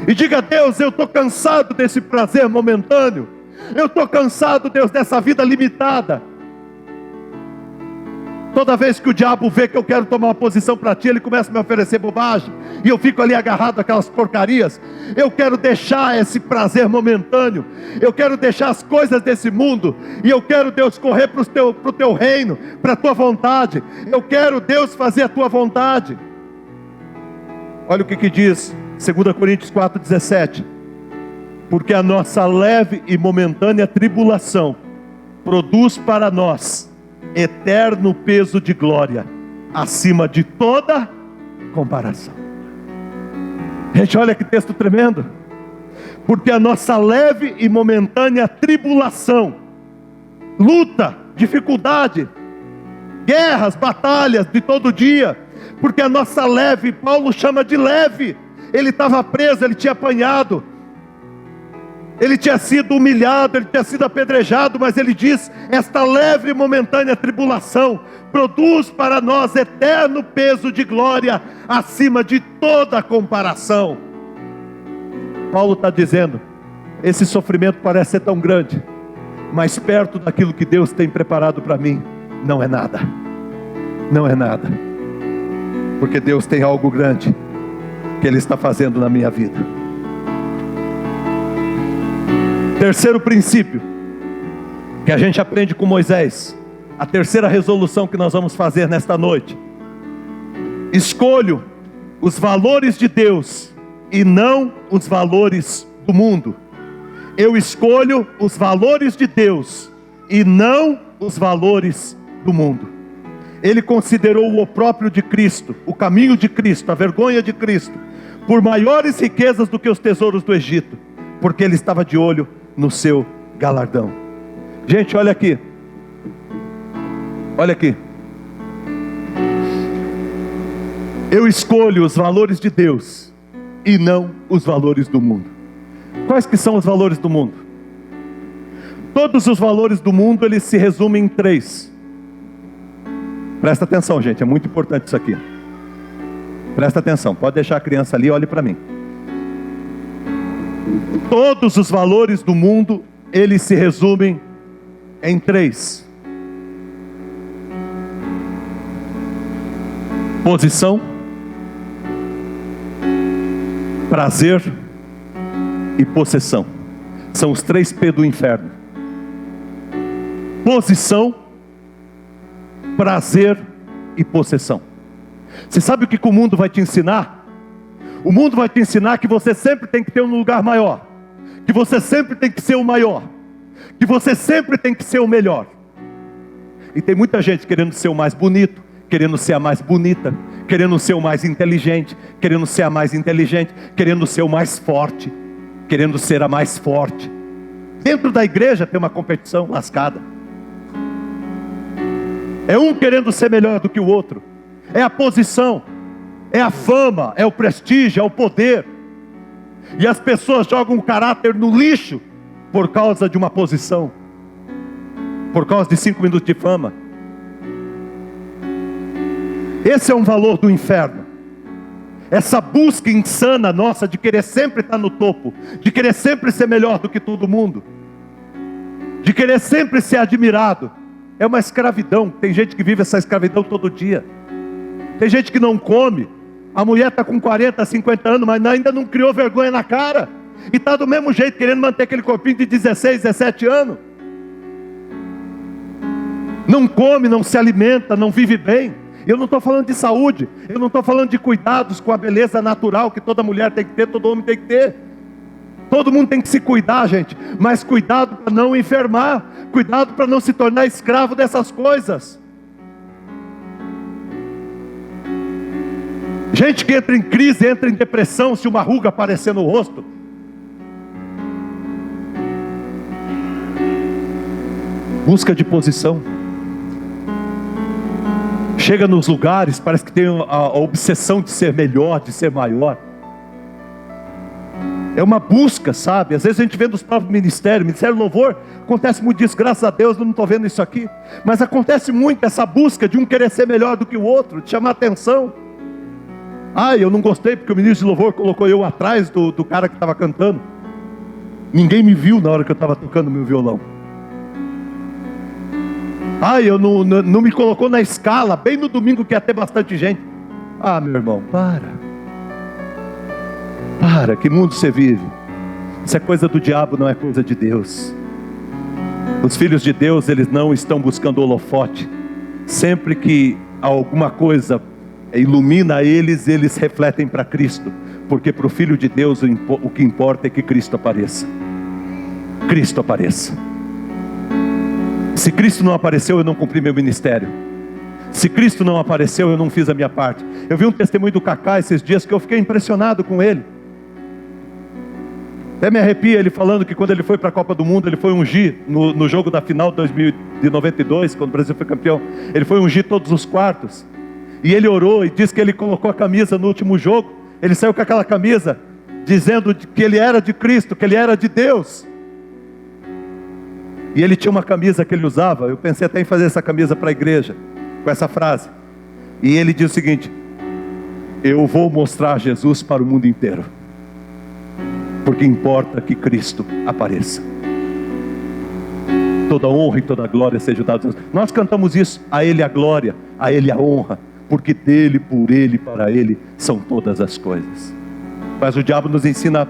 E diga a Deus, eu estou cansado desse prazer momentâneo. Eu estou cansado, Deus, dessa vida limitada. Toda vez que o diabo vê que eu quero tomar uma posição para ti, ele começa a me oferecer bobagem, e eu fico ali agarrado àquelas porcarias. Eu quero deixar esse prazer momentâneo, eu quero deixar as coisas desse mundo, e eu quero, Deus, correr para o teu reino, para a tua vontade. Eu quero, Deus, fazer a tua vontade. Olha o que diz 2 Coríntios 4,17: porque a nossa leve e momentânea tribulação produz para nós eterno peso de glória, acima de toda comparação. Gente, olha que texto tremendo. Porque a nossa leve e momentânea tribulação, luta, dificuldade, guerras, batalhas de todo dia, porque a nossa leve, Paulo chama de leve, ele estava preso, ele tinha apanhado, ele tinha sido humilhado, ele tinha sido apedrejado, mas ele diz, esta leve e momentânea tribulação produz para nós eterno peso de glória, acima de toda comparação. Paulo está dizendo, esse sofrimento parece ser tão grande, mas perto daquilo que Deus tem preparado para mim, não é nada. Não é nada. Porque Deus tem algo grande que Ele está fazendo na minha vida. Terceiro princípio que a gente aprende com Moisés, a terceira resolução que nós vamos fazer nesta noite: escolho os valores de Deus e não os valores do mundo. Eu escolho os valores de Deus e não os valores do mundo. Ele considerou o opróbrio de Cristo, o caminho de Cristo, a vergonha de Cristo, por maiores riquezas do que os tesouros do Egito, porque ele estava de olho no seu galardão. Gente, olha aqui. Olha aqui. Eu escolho os valores de Deus e não os valores do mundo. Quais que são os valores do mundo? Todos os valores do mundo, eles se resumem em 3. Presta atenção, gente, é muito importante isso aqui. Presta atenção, pode deixar a criança ali, olhe para mim. Todos os valores do mundo, eles se resumem em 3: posição, prazer e possessão. São os 3 P do inferno: posição, prazer e possessão. Você sabe o que o mundo vai te ensinar? O mundo vai te ensinar que você sempre tem que ter um lugar maior, que você sempre tem que ser o maior, que você sempre tem que ser o melhor. E tem muita gente querendo ser o mais bonito, querendo ser a mais bonita, querendo ser o mais inteligente, querendo ser a mais inteligente, querendo ser o mais forte, querendo ser a mais forte. Dentro da igreja tem uma competição lascada. É um querendo ser melhor do que o outro. É a posição, é a fama, é o prestígio, é o poder. E as pessoas jogam o caráter no lixo por causa de uma posição, por causa de 5 minutos de fama. Esse é um valor do inferno. Essa busca insana nossa de querer sempre estar no topo, de querer sempre ser melhor do que todo mundo, de querer sempre ser admirado, é uma escravidão. Tem gente que vive essa escravidão todo dia. Tem gente que não come. A mulher está com 40, 50 anos, mas ainda não criou vergonha na cara. E está do mesmo jeito, querendo manter aquele corpinho de 16, 17 anos. Não come, não se alimenta, não vive bem. Eu não estou falando de saúde. Eu não estou falando de cuidados com a beleza natural que toda mulher tem que ter, todo homem tem que ter. Todo mundo tem que se cuidar, gente. Mas cuidado para não enfermar. Cuidado para não se tornar escravo dessas coisas. Gente que entra em crise, entra em depressão se uma ruga aparecer no rosto. Busca de posição. Chega nos lugares, parece que tem a obsessão de ser melhor, de ser maior. É uma busca, sabe? Às vezes a gente vê dos próprios ministérios, Ministério Louvor, acontece muito disso, graças a Deus eu não estou vendo isso aqui. Mas acontece muito essa busca de um querer ser melhor do que o outro, de chamar atenção. Eu não gostei porque o ministro de louvor colocou eu atrás do cara que estava cantando. Ninguém me viu na hora que eu estava tocando meu violão. Eu não me colocou na escala, bem no domingo que ia ter bastante gente. Meu irmão, para, que mundo você vive? Isso é coisa do diabo, não é coisa de Deus. Os filhos de Deus, eles não estão buscando holofote. Sempre que alguma coisa ilumina eles, eles refletem para Cristo. Porque para o Filho de Deus o que importa é que Cristo apareça. Cristo apareça. Se Cristo não apareceu, eu não cumpri meu ministério. Se Cristo não apareceu, eu não fiz a minha parte. Eu vi um testemunho do Kaká esses dias que eu fiquei impressionado com ele. Até me arrepia ele falando que quando ele foi para a Copa do Mundo, ele foi ungir no jogo da final de 92, quando o Brasil foi campeão. Ele foi ungir todos os quartos. E ele orou e disse que ele colocou a camisa no último jogo. Ele saiu com aquela camisa dizendo que ele era de Cristo, que ele era de Deus. E ele tinha uma camisa que ele usava. Eu pensei até em fazer essa camisa para a igreja, com essa frase. E ele diz o seguinte: eu vou mostrar Jesus para o mundo inteiro, porque importa que Cristo apareça. Toda honra e toda glória seja dada a Deus. Nós cantamos isso: a Ele a glória, a Ele a honra, porque dele, por Ele, para Ele são todas as coisas. Mas o diabo nos ensina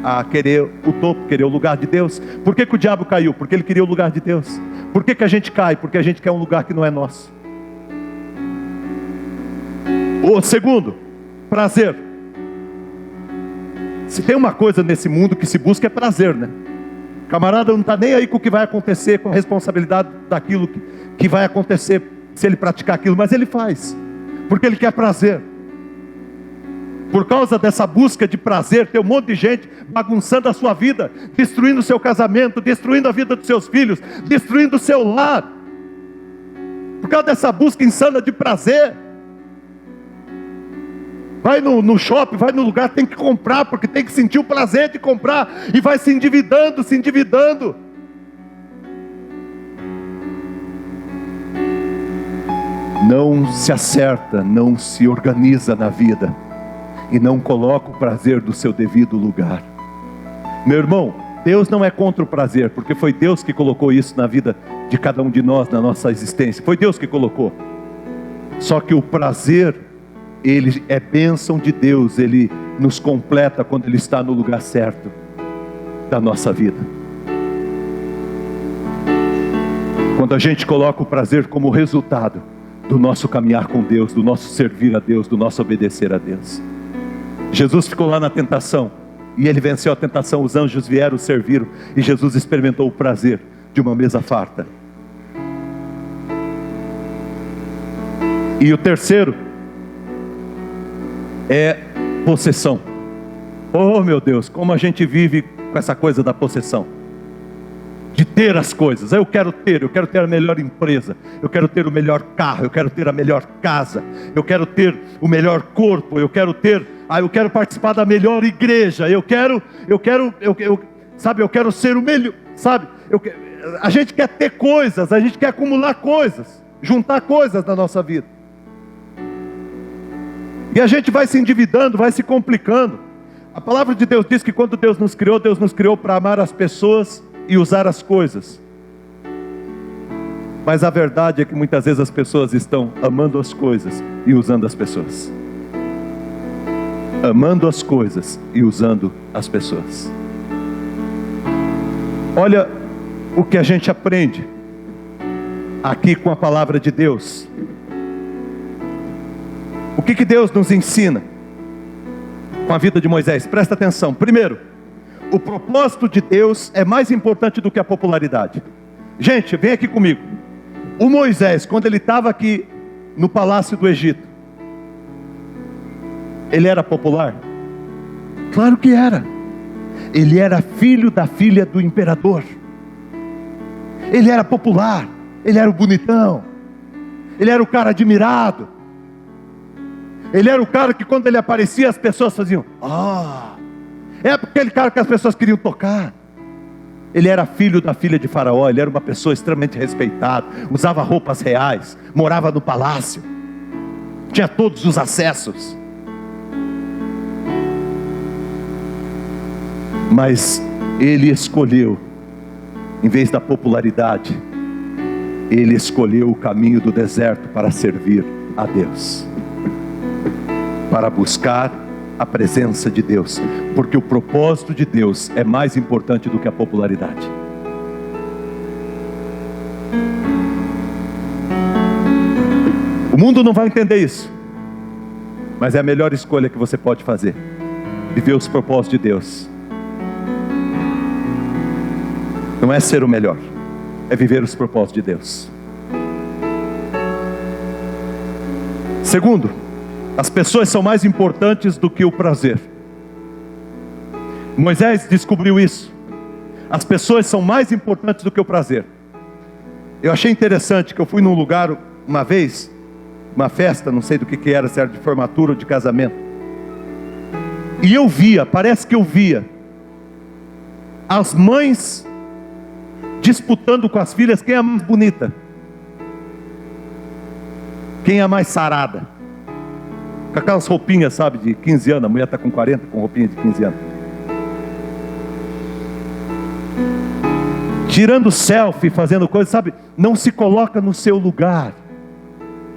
a querer o topo, querer o lugar de Deus. Por que o diabo caiu? Porque ele queria o lugar de Deus. Por que a gente cai? Porque a gente quer um lugar que não é nosso. O segundo, prazer. Se tem uma coisa nesse mundo que se busca é prazer, né? O camarada não está nem aí com o que vai acontecer, com a responsabilidade daquilo que vai acontecer se ele praticar aquilo, mas ele faz, porque ele quer prazer. Por causa dessa busca de prazer, tem um monte de gente bagunçando a sua vida, destruindo o seu casamento, destruindo a vida dos seus filhos, destruindo o seu lar, por causa dessa busca insana de prazer. Vai no shopping, vai no lugar, tem que comprar, porque tem que sentir o prazer de comprar, e vai se endividando. Não se acerta, não se organiza na vida, e não coloca o prazer do seu devido lugar. Meu irmão, Deus não é contra o prazer, porque foi Deus que colocou isso na vida de cada um de nós, na nossa existência. Foi Deus que colocou. Só que o prazer, ele é bênção de Deus, ele nos completa quando ele está no lugar certo da nossa vida. Quando a gente coloca o prazer como resultado do nosso caminhar com Deus, do nosso servir a Deus, do nosso obedecer a Deus. Jesus ficou lá na tentação, e ele venceu a tentação. Os anjos vieram, serviram, e Jesus experimentou o prazer de uma mesa farta. E o terceiro é possessão. Oh meu Deus, como a gente vive com essa coisa da possessão, de ter as coisas. Eu quero ter a melhor empresa, eu quero ter o melhor carro, eu quero ter a melhor casa, eu quero ter o melhor corpo, eu quero participar da melhor igreja, eu quero ser o melhor, sabe? A gente quer ter coisas, a gente quer acumular coisas, juntar coisas na nossa vida. E a gente vai se endividando, vai se complicando. A palavra de Deus diz que quando Deus nos criou para amar as pessoas e usar as coisas. Mas a verdade é que muitas vezes as pessoas estão amando as coisas e usando as pessoas. Amando as coisas e usando as pessoas. Olha o que a gente aprende aqui com a palavra de Deus. O que Deus nos ensina com a vida de Moisés? Presta atenção. Primeiro, o propósito de Deus é mais importante do que a popularidade. Gente, vem aqui comigo. O Moisés, quando ele estava aqui no palácio do Egito, ele era popular? Claro que era. Ele era filho da filha do imperador. Ele era popular. Ele era o bonitão. Ele era o cara admirado. Ele era o cara que quando ele aparecia as pessoas faziam: é aquele cara que as pessoas queriam tocar. Ele era filho da filha de Faraó. Ele era uma pessoa extremamente respeitada, usava roupas reais, morava no palácio, tinha todos os acessos. Mas ele escolheu, em vez da popularidade, ele escolheu o caminho do deserto para servir a Deus, para buscar a presença de Deus, porque o propósito de Deus é mais importante do que a popularidade. O mundo não vai entender isso, mas é a melhor escolha que você pode fazer: viver os propósitos de Deus. Não é ser o melhor, é viver os propósitos de Deus. Segundo, as pessoas são mais importantes do que o prazer. Moisés descobriu isso. As pessoas são mais importantes do que o prazer. Eu achei interessante que eu fui num lugar uma vez, uma festa, não sei do que era, se era de formatura ou de casamento, e eu via, parece que eu via as mães disputando com as filhas quem é a mais bonita, quem é a mais sarada, com aquelas roupinhas, sabe, de 15 anos. A mulher está com 40, com roupinha de 15 anos, tirando selfie, fazendo coisas, sabe. Não se coloca no seu lugar.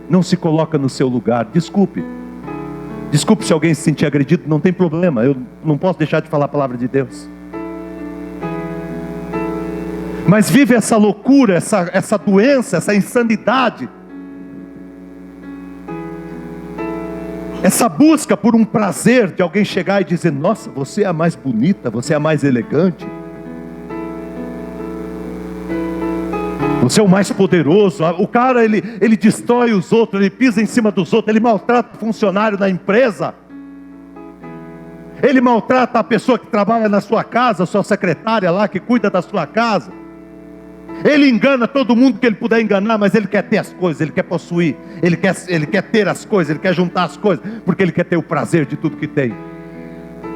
Não se coloca no seu lugar. Desculpe se alguém se sentir agredido, não tem problema. Eu não posso deixar de falar a palavra de Deus. Mas vive essa loucura, essa doença, essa insanidade, essa busca por um prazer de alguém chegar e dizer: nossa, você é a mais bonita, você é a mais elegante, você é o mais poderoso. O cara, ele destrói os outros, ele pisa em cima dos outros, ele maltrata o funcionário da empresa, ele maltrata a pessoa que trabalha na sua casa, a sua secretária lá, que cuida da sua casa. Ele engana todo mundo que ele puder enganar, mas ele quer ter as coisas, ele quer possuir, ele quer ter as coisas, ele quer juntar as coisas, porque ele quer ter o prazer de tudo que tem.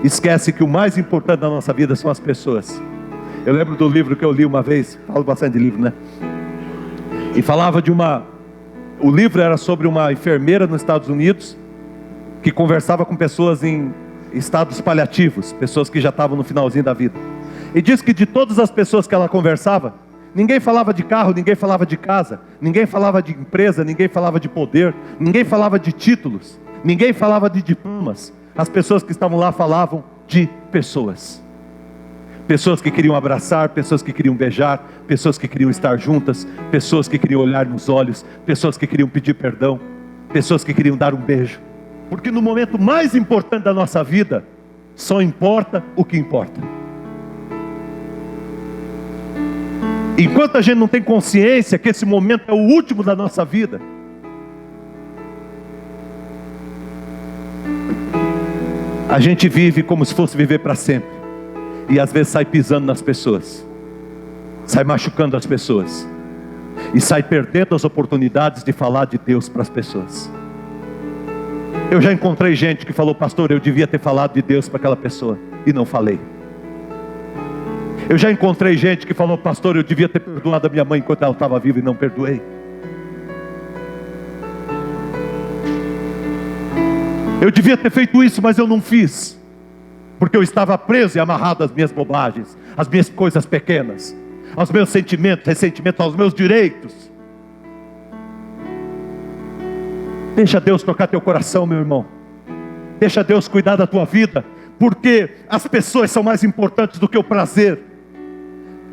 Esquece que o mais importante da nossa vida são as pessoas. Eu lembro do livro que eu li uma vez, falo bastante de livro, né? E falava de o livro era sobre uma enfermeira nos Estados Unidos, que conversava com pessoas em estados paliativos, pessoas que já estavam no finalzinho da vida. E diz que de todas as pessoas que ela conversava, ninguém falava de carro, ninguém falava de casa, ninguém falava de empresa, ninguém falava de poder, ninguém falava de títulos, ninguém falava de diplomas. As pessoas que estavam lá falavam de pessoas. Pessoas que queriam abraçar, pessoas que queriam beijar, pessoas que queriam estar juntas, pessoas que queriam olhar nos olhos, pessoas que queriam pedir perdão, pessoas que queriam dar um beijo. Porque no momento mais importante da nossa vida, só importa o que importa. Enquanto a gente não tem consciência que esse momento é o último da nossa vida, a gente vive como se fosse viver para sempre. E às vezes sai pisando nas pessoas, sai machucando as pessoas, e sai perdendo as oportunidades de falar de Deus para as pessoas. Eu já encontrei gente que falou: pastor, eu devia ter falado de Deus para aquela pessoa, e não falei. Eu já encontrei gente que falou: pastor, eu devia ter perdoado a minha mãe enquanto ela estava viva, e não perdoei. Eu devia ter feito isso, mas eu não fiz, porque eu estava preso e amarrado às minhas bobagens, às minhas coisas pequenas, aos meus sentimentos, ressentimento, aos meus direitos. Deixa Deus tocar teu coração, meu irmão. Deixa Deus cuidar da tua vida, porque as pessoas são mais importantes do que o prazer.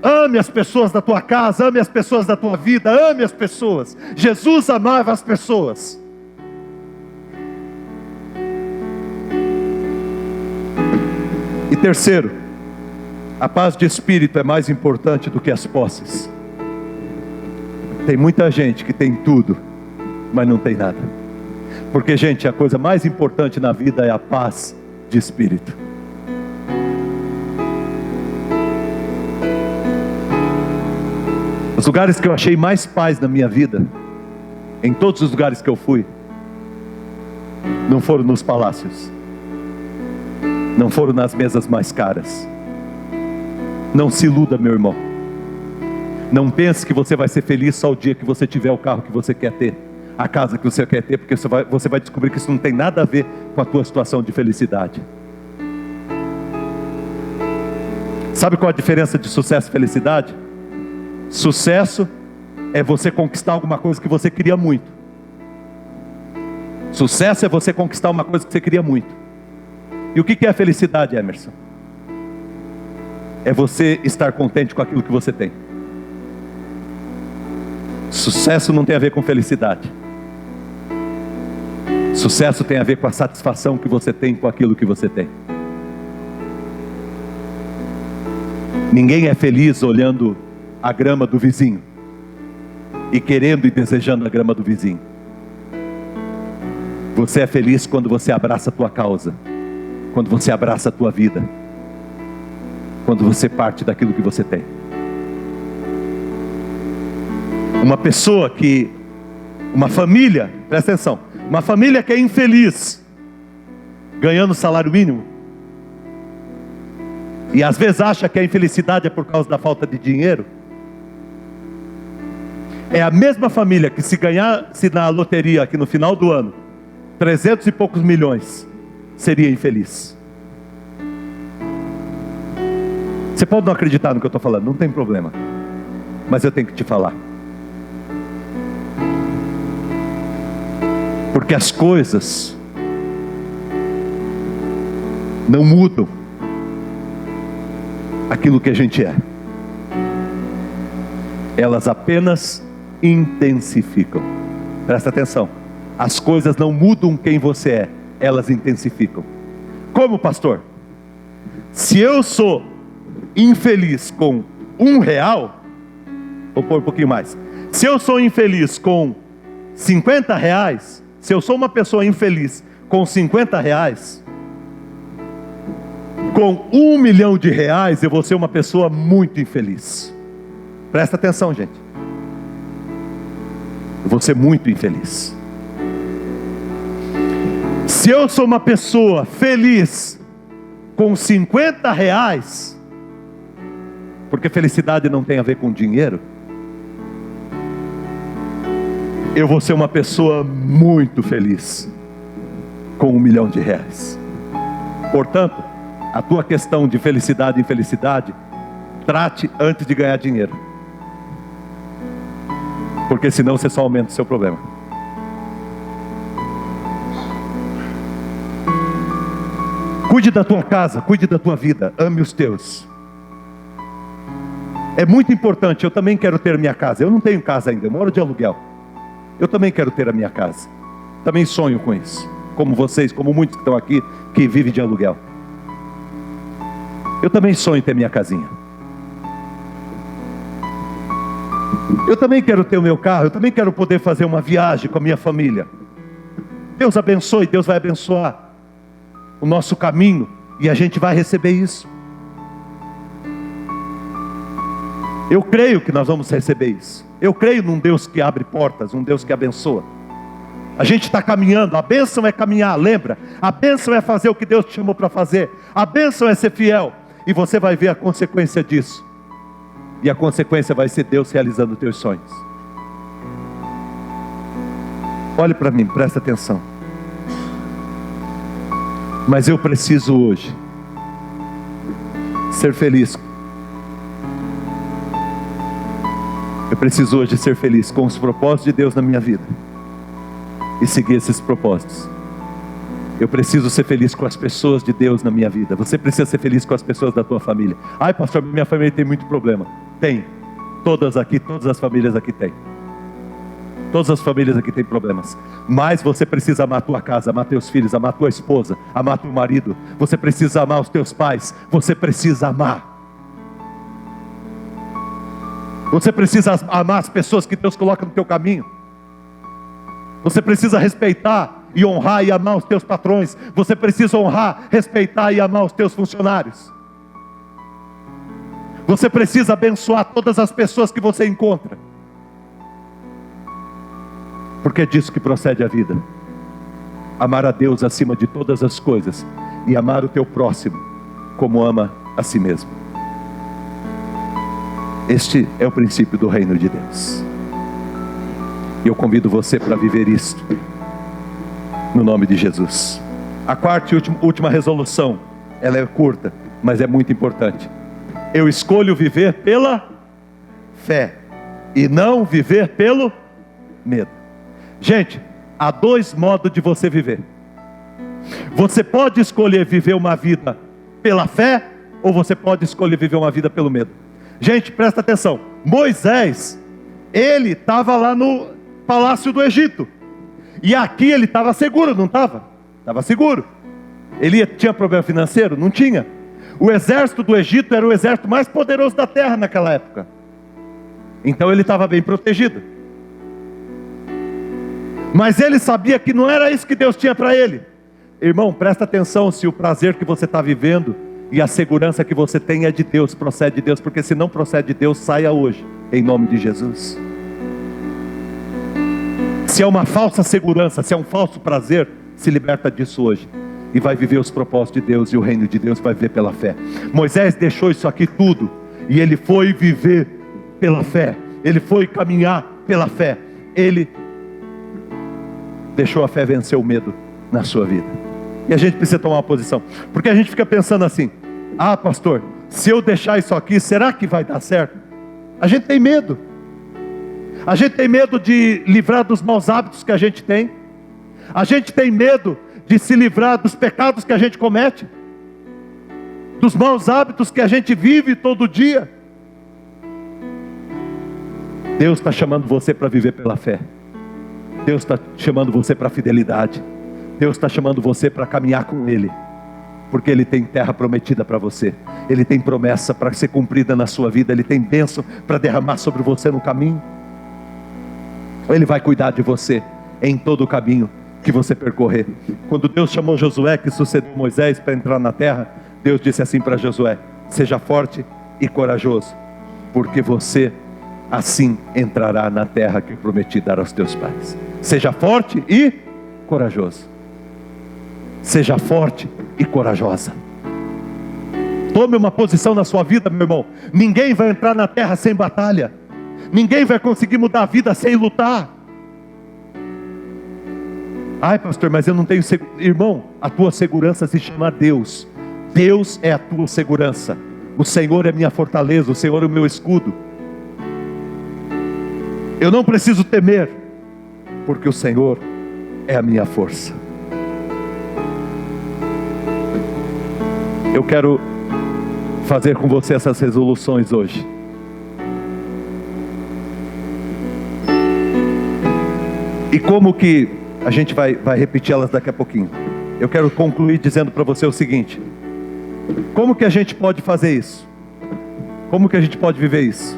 Ame as pessoas da tua casa, ame as pessoas da tua vida, ame as pessoas. Jesus amava as pessoas. E terceiro, a paz de espírito é mais importante do que as posses. Tem muita gente que tem tudo, mas não tem nada. Porque, gente, a coisa mais importante na vida é a paz de espírito. Os lugares que eu achei mais paz na minha vida Em todos os lugares que eu fui, não foram nos palácios, não foram nas mesas mais caras. Não se iluda, meu irmão. Não pense que você vai ser feliz só o dia que você tiver o carro que você quer ter, a casa que você quer ter, porque você vai descobrir que isso não tem nada a ver com a tua situação de felicidade. Sabe qual a diferença de sucesso e felicidade? Sucesso é você conquistar alguma coisa que você queria muito. Sucesso é você conquistar uma coisa que você queria muito. E o que é a felicidade, Emerson? É você estar contente com aquilo que você tem. Sucesso não tem a ver com felicidade. Sucesso tem a ver com a satisfação que você tem com aquilo que você tem. Ninguém é feliz olhando a grama do vizinho e querendo e desejando a grama do vizinho. Você é feliz quando você abraça a tua causa, quando você abraça a tua vida, quando você parte daquilo que você tem. Uma família, presta atenção, uma família que é infeliz, ganhando salário mínimo, e às vezes acha que a infelicidade é por causa da falta de dinheiro, é a mesma família que se ganhasse na loteria aqui no final do ano 300 e poucos milhões, seria infeliz. Você pode não acreditar no que eu estou falando, não tem problema, mas eu tenho que te falar. Porque as coisas não mudam aquilo que a gente é, elas apenas intensificam. Presta atenção, as coisas não mudam quem você é, elas intensificam. Como, pastor? Se eu sou infeliz com R$1, vou pôr um pouquinho mais. Se eu sou infeliz com R$50, se eu sou uma pessoa infeliz com R$50, com R$1 milhão, eu vou ser uma pessoa muito infeliz. Presta atenção, gente. Eu vou ser muito infeliz. Se eu sou uma pessoa feliz com R$50, porque felicidade não tem a ver com dinheiro, eu vou ser uma pessoa muito feliz com R$1 milhão. Portanto, a tua questão de felicidade e infelicidade, trate antes de ganhar dinheiro, porque senão você só aumenta o seu problema. Cuide da tua casa, cuide da tua vida, ame os teus. É muito importante, eu também quero ter minha casa. Eu não tenho casa ainda, eu moro de aluguel. Eu também quero ter a minha casa. Também sonho com isso. Como vocês, como muitos que estão aqui, que vivem de aluguel. Eu também sonho em ter minha casinha. Eu também quero ter o meu carro. Eu também quero poder fazer uma viagem com a minha família. Deus abençoe, Deus vai abençoar o nosso caminho, e a gente vai receber isso. Eu creio que nós vamos receber isso. Eu creio num Deus que abre portas, um Deus que abençoa. A gente está caminhando, a bênção é caminhar, lembra? A bênção é fazer o que Deus te chamou para fazer. A bênção é ser fiel, e você vai ver a consequência disso. E a consequência vai ser Deus realizando os teus sonhos. Olhe para mim, presta atenção. Mas eu preciso hoje ser feliz. Eu preciso hoje ser feliz com os propósitos de Deus na minha vida e seguir esses propósitos. Eu preciso ser feliz com as pessoas de Deus na minha vida. Você precisa ser feliz com as pessoas da tua família. Ai, pastor, minha família tem muito problema. Tem. Todas as famílias aqui têm. Todas as famílias aqui têm problemas. Mas você precisa amar a tua casa, amar teus filhos, amar tua esposa, amar teu marido. Você precisa amar os teus pais. Você precisa amar. Você precisa amar as pessoas que Deus coloca no teu caminho. Você precisa respeitar e honrar e amar os teus patrões. Você precisa honrar, respeitar e amar os teus funcionários. Você precisa abençoar todas as pessoas que você encontra. porque é disso que procede a vida. Amar a Deus acima de todas as coisas e amar o teu próximo como ama a si mesmo. Este é o princípio do reino de Deus. E eu convido você para viver isto, no nome de Jesus. A quarta e última resolução, ela é curta, mas é muito importante. Eu escolho viver pela fé e não viver pelo medo. Gente, há dois modos de você viver. Você pode escolher viver uma vida pela fé, ou você pode escolher viver uma vida pelo medo. Gente, presta atenção. Moisés, ele estava lá no palácio do Egito, e aqui ele estava seguro, não estava? Estava seguro. Ele tinha problema financeiro? Não tinha. O exército do Egito era o exército mais poderoso da terra naquela época. Então ele estava bem protegido. Mas ele sabia que não era isso que Deus tinha para ele. Irmão, presta atenção se o prazer que você está vivendo e a segurança que você tem é de Deus, procede de Deus. Porque se não procede de Deus, saia hoje, em nome de Jesus. Se é uma falsa segurança, se é um falso prazer, se liberta disso hoje. E vai viver os propósitos de Deus, e o reino de Deus vai viver pela fé. Moisés deixou isso aqui tudo, e ele foi viver pela fé. Ele foi caminhar pela fé. Ele deixou a fé vencer o medo na sua vida. E a gente precisa tomar uma posição. Porque a gente fica pensando assim: ah, pastor, se eu deixar isso aqui, será que vai dar certo? A gente tem medo. A gente tem medo de livrar dos maus hábitos que a gente tem. A gente tem medo de se livrar dos pecados que a gente comete, dos maus hábitos que a gente vive todo dia. Deus está chamando você para viver pela fé. Deus está chamando você para a fidelidade. Deus está chamando você para caminhar com Ele, porque Ele tem terra prometida para você. Ele tem promessa para ser cumprida na sua vida. Ele tem bênção para derramar sobre você no caminho. Ele vai cuidar de você em todo o caminho que você percorrer. Quando Deus chamou Josué, que sucedeu Moisés, para entrar na terra, Deus disse assim para Josué: seja forte e corajoso, porque você assim entrará na terra que eu prometi dar aos teus pais. Seja forte e corajoso. Seja forte e corajosa. Tome uma posição na sua vida, meu irmão. Ninguém vai entrar na terra sem batalha. Ninguém vai conseguir mudar a vida sem lutar. Ai, pastor, mas eu não tenho segurança. Irmão, a tua segurança se chama Deus. Deus é a tua segurança. O Senhor é minha fortaleza. O Senhor é o meu escudo. Eu não preciso temer, porque o Senhor é a minha força. Eu quero fazer com você essas resoluções hoje. E como que a gente vai repetir elas daqui a pouquinho. Eu quero concluir dizendo para você o seguinte: como que a gente pode fazer isso? Como que a gente pode viver isso?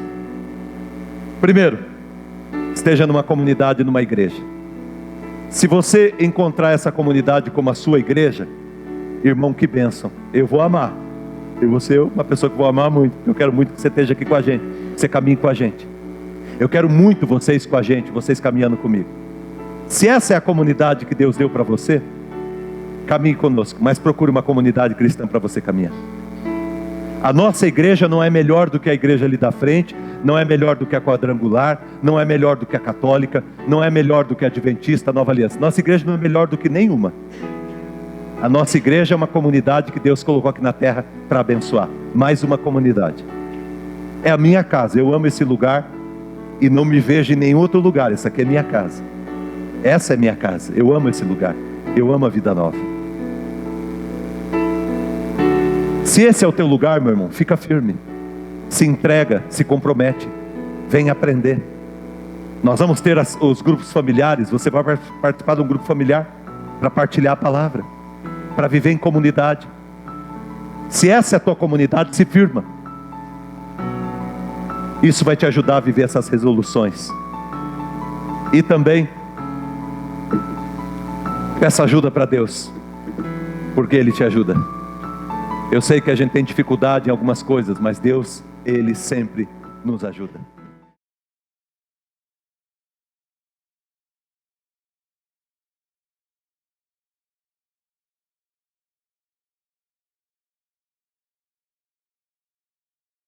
Primeiro, esteja numa comunidade, numa igreja. Se você encontrar essa comunidade como a sua igreja, irmão, que bênção. Eu vou amar. Eu vou ser uma pessoa que vou amar muito. Eu quero muito que você esteja aqui com a gente, que você caminhe com a gente. Eu quero muito vocês com a gente, vocês caminhando comigo. Se essa é a comunidade que Deus deu para você, caminhe conosco, mas procure uma comunidade cristã para você caminhar. A nossa igreja não é melhor do que a igreja ali da frente, não é melhor do que a quadrangular, não é melhor do que a católica, não é melhor do que a adventista, a Nova Aliança. Nossa igreja não é melhor do que nenhuma. A nossa igreja é uma comunidade que Deus colocou aqui na terra para abençoar. Mais uma comunidade. É a minha casa, eu amo esse lugar e não me vejo em nenhum outro lugar. Essa aqui é minha casa. Essa é minha casa, eu amo esse lugar. Eu amo a Vida Nova. Se esse é o teu lugar, meu irmão, fica firme. Se entrega, se compromete. Vem aprender. Nós vamos ter os grupos familiares. Você vai participar de um grupo familiar para partilhar a palavra, para viver em comunidade. Se essa é a tua comunidade, se firma. Isso vai te ajudar a viver essas resoluções. E também peça ajuda para Deus, porque Ele te ajuda. Eu sei que a gente tem dificuldade em algumas coisas, mas Deus, Ele sempre nos ajuda.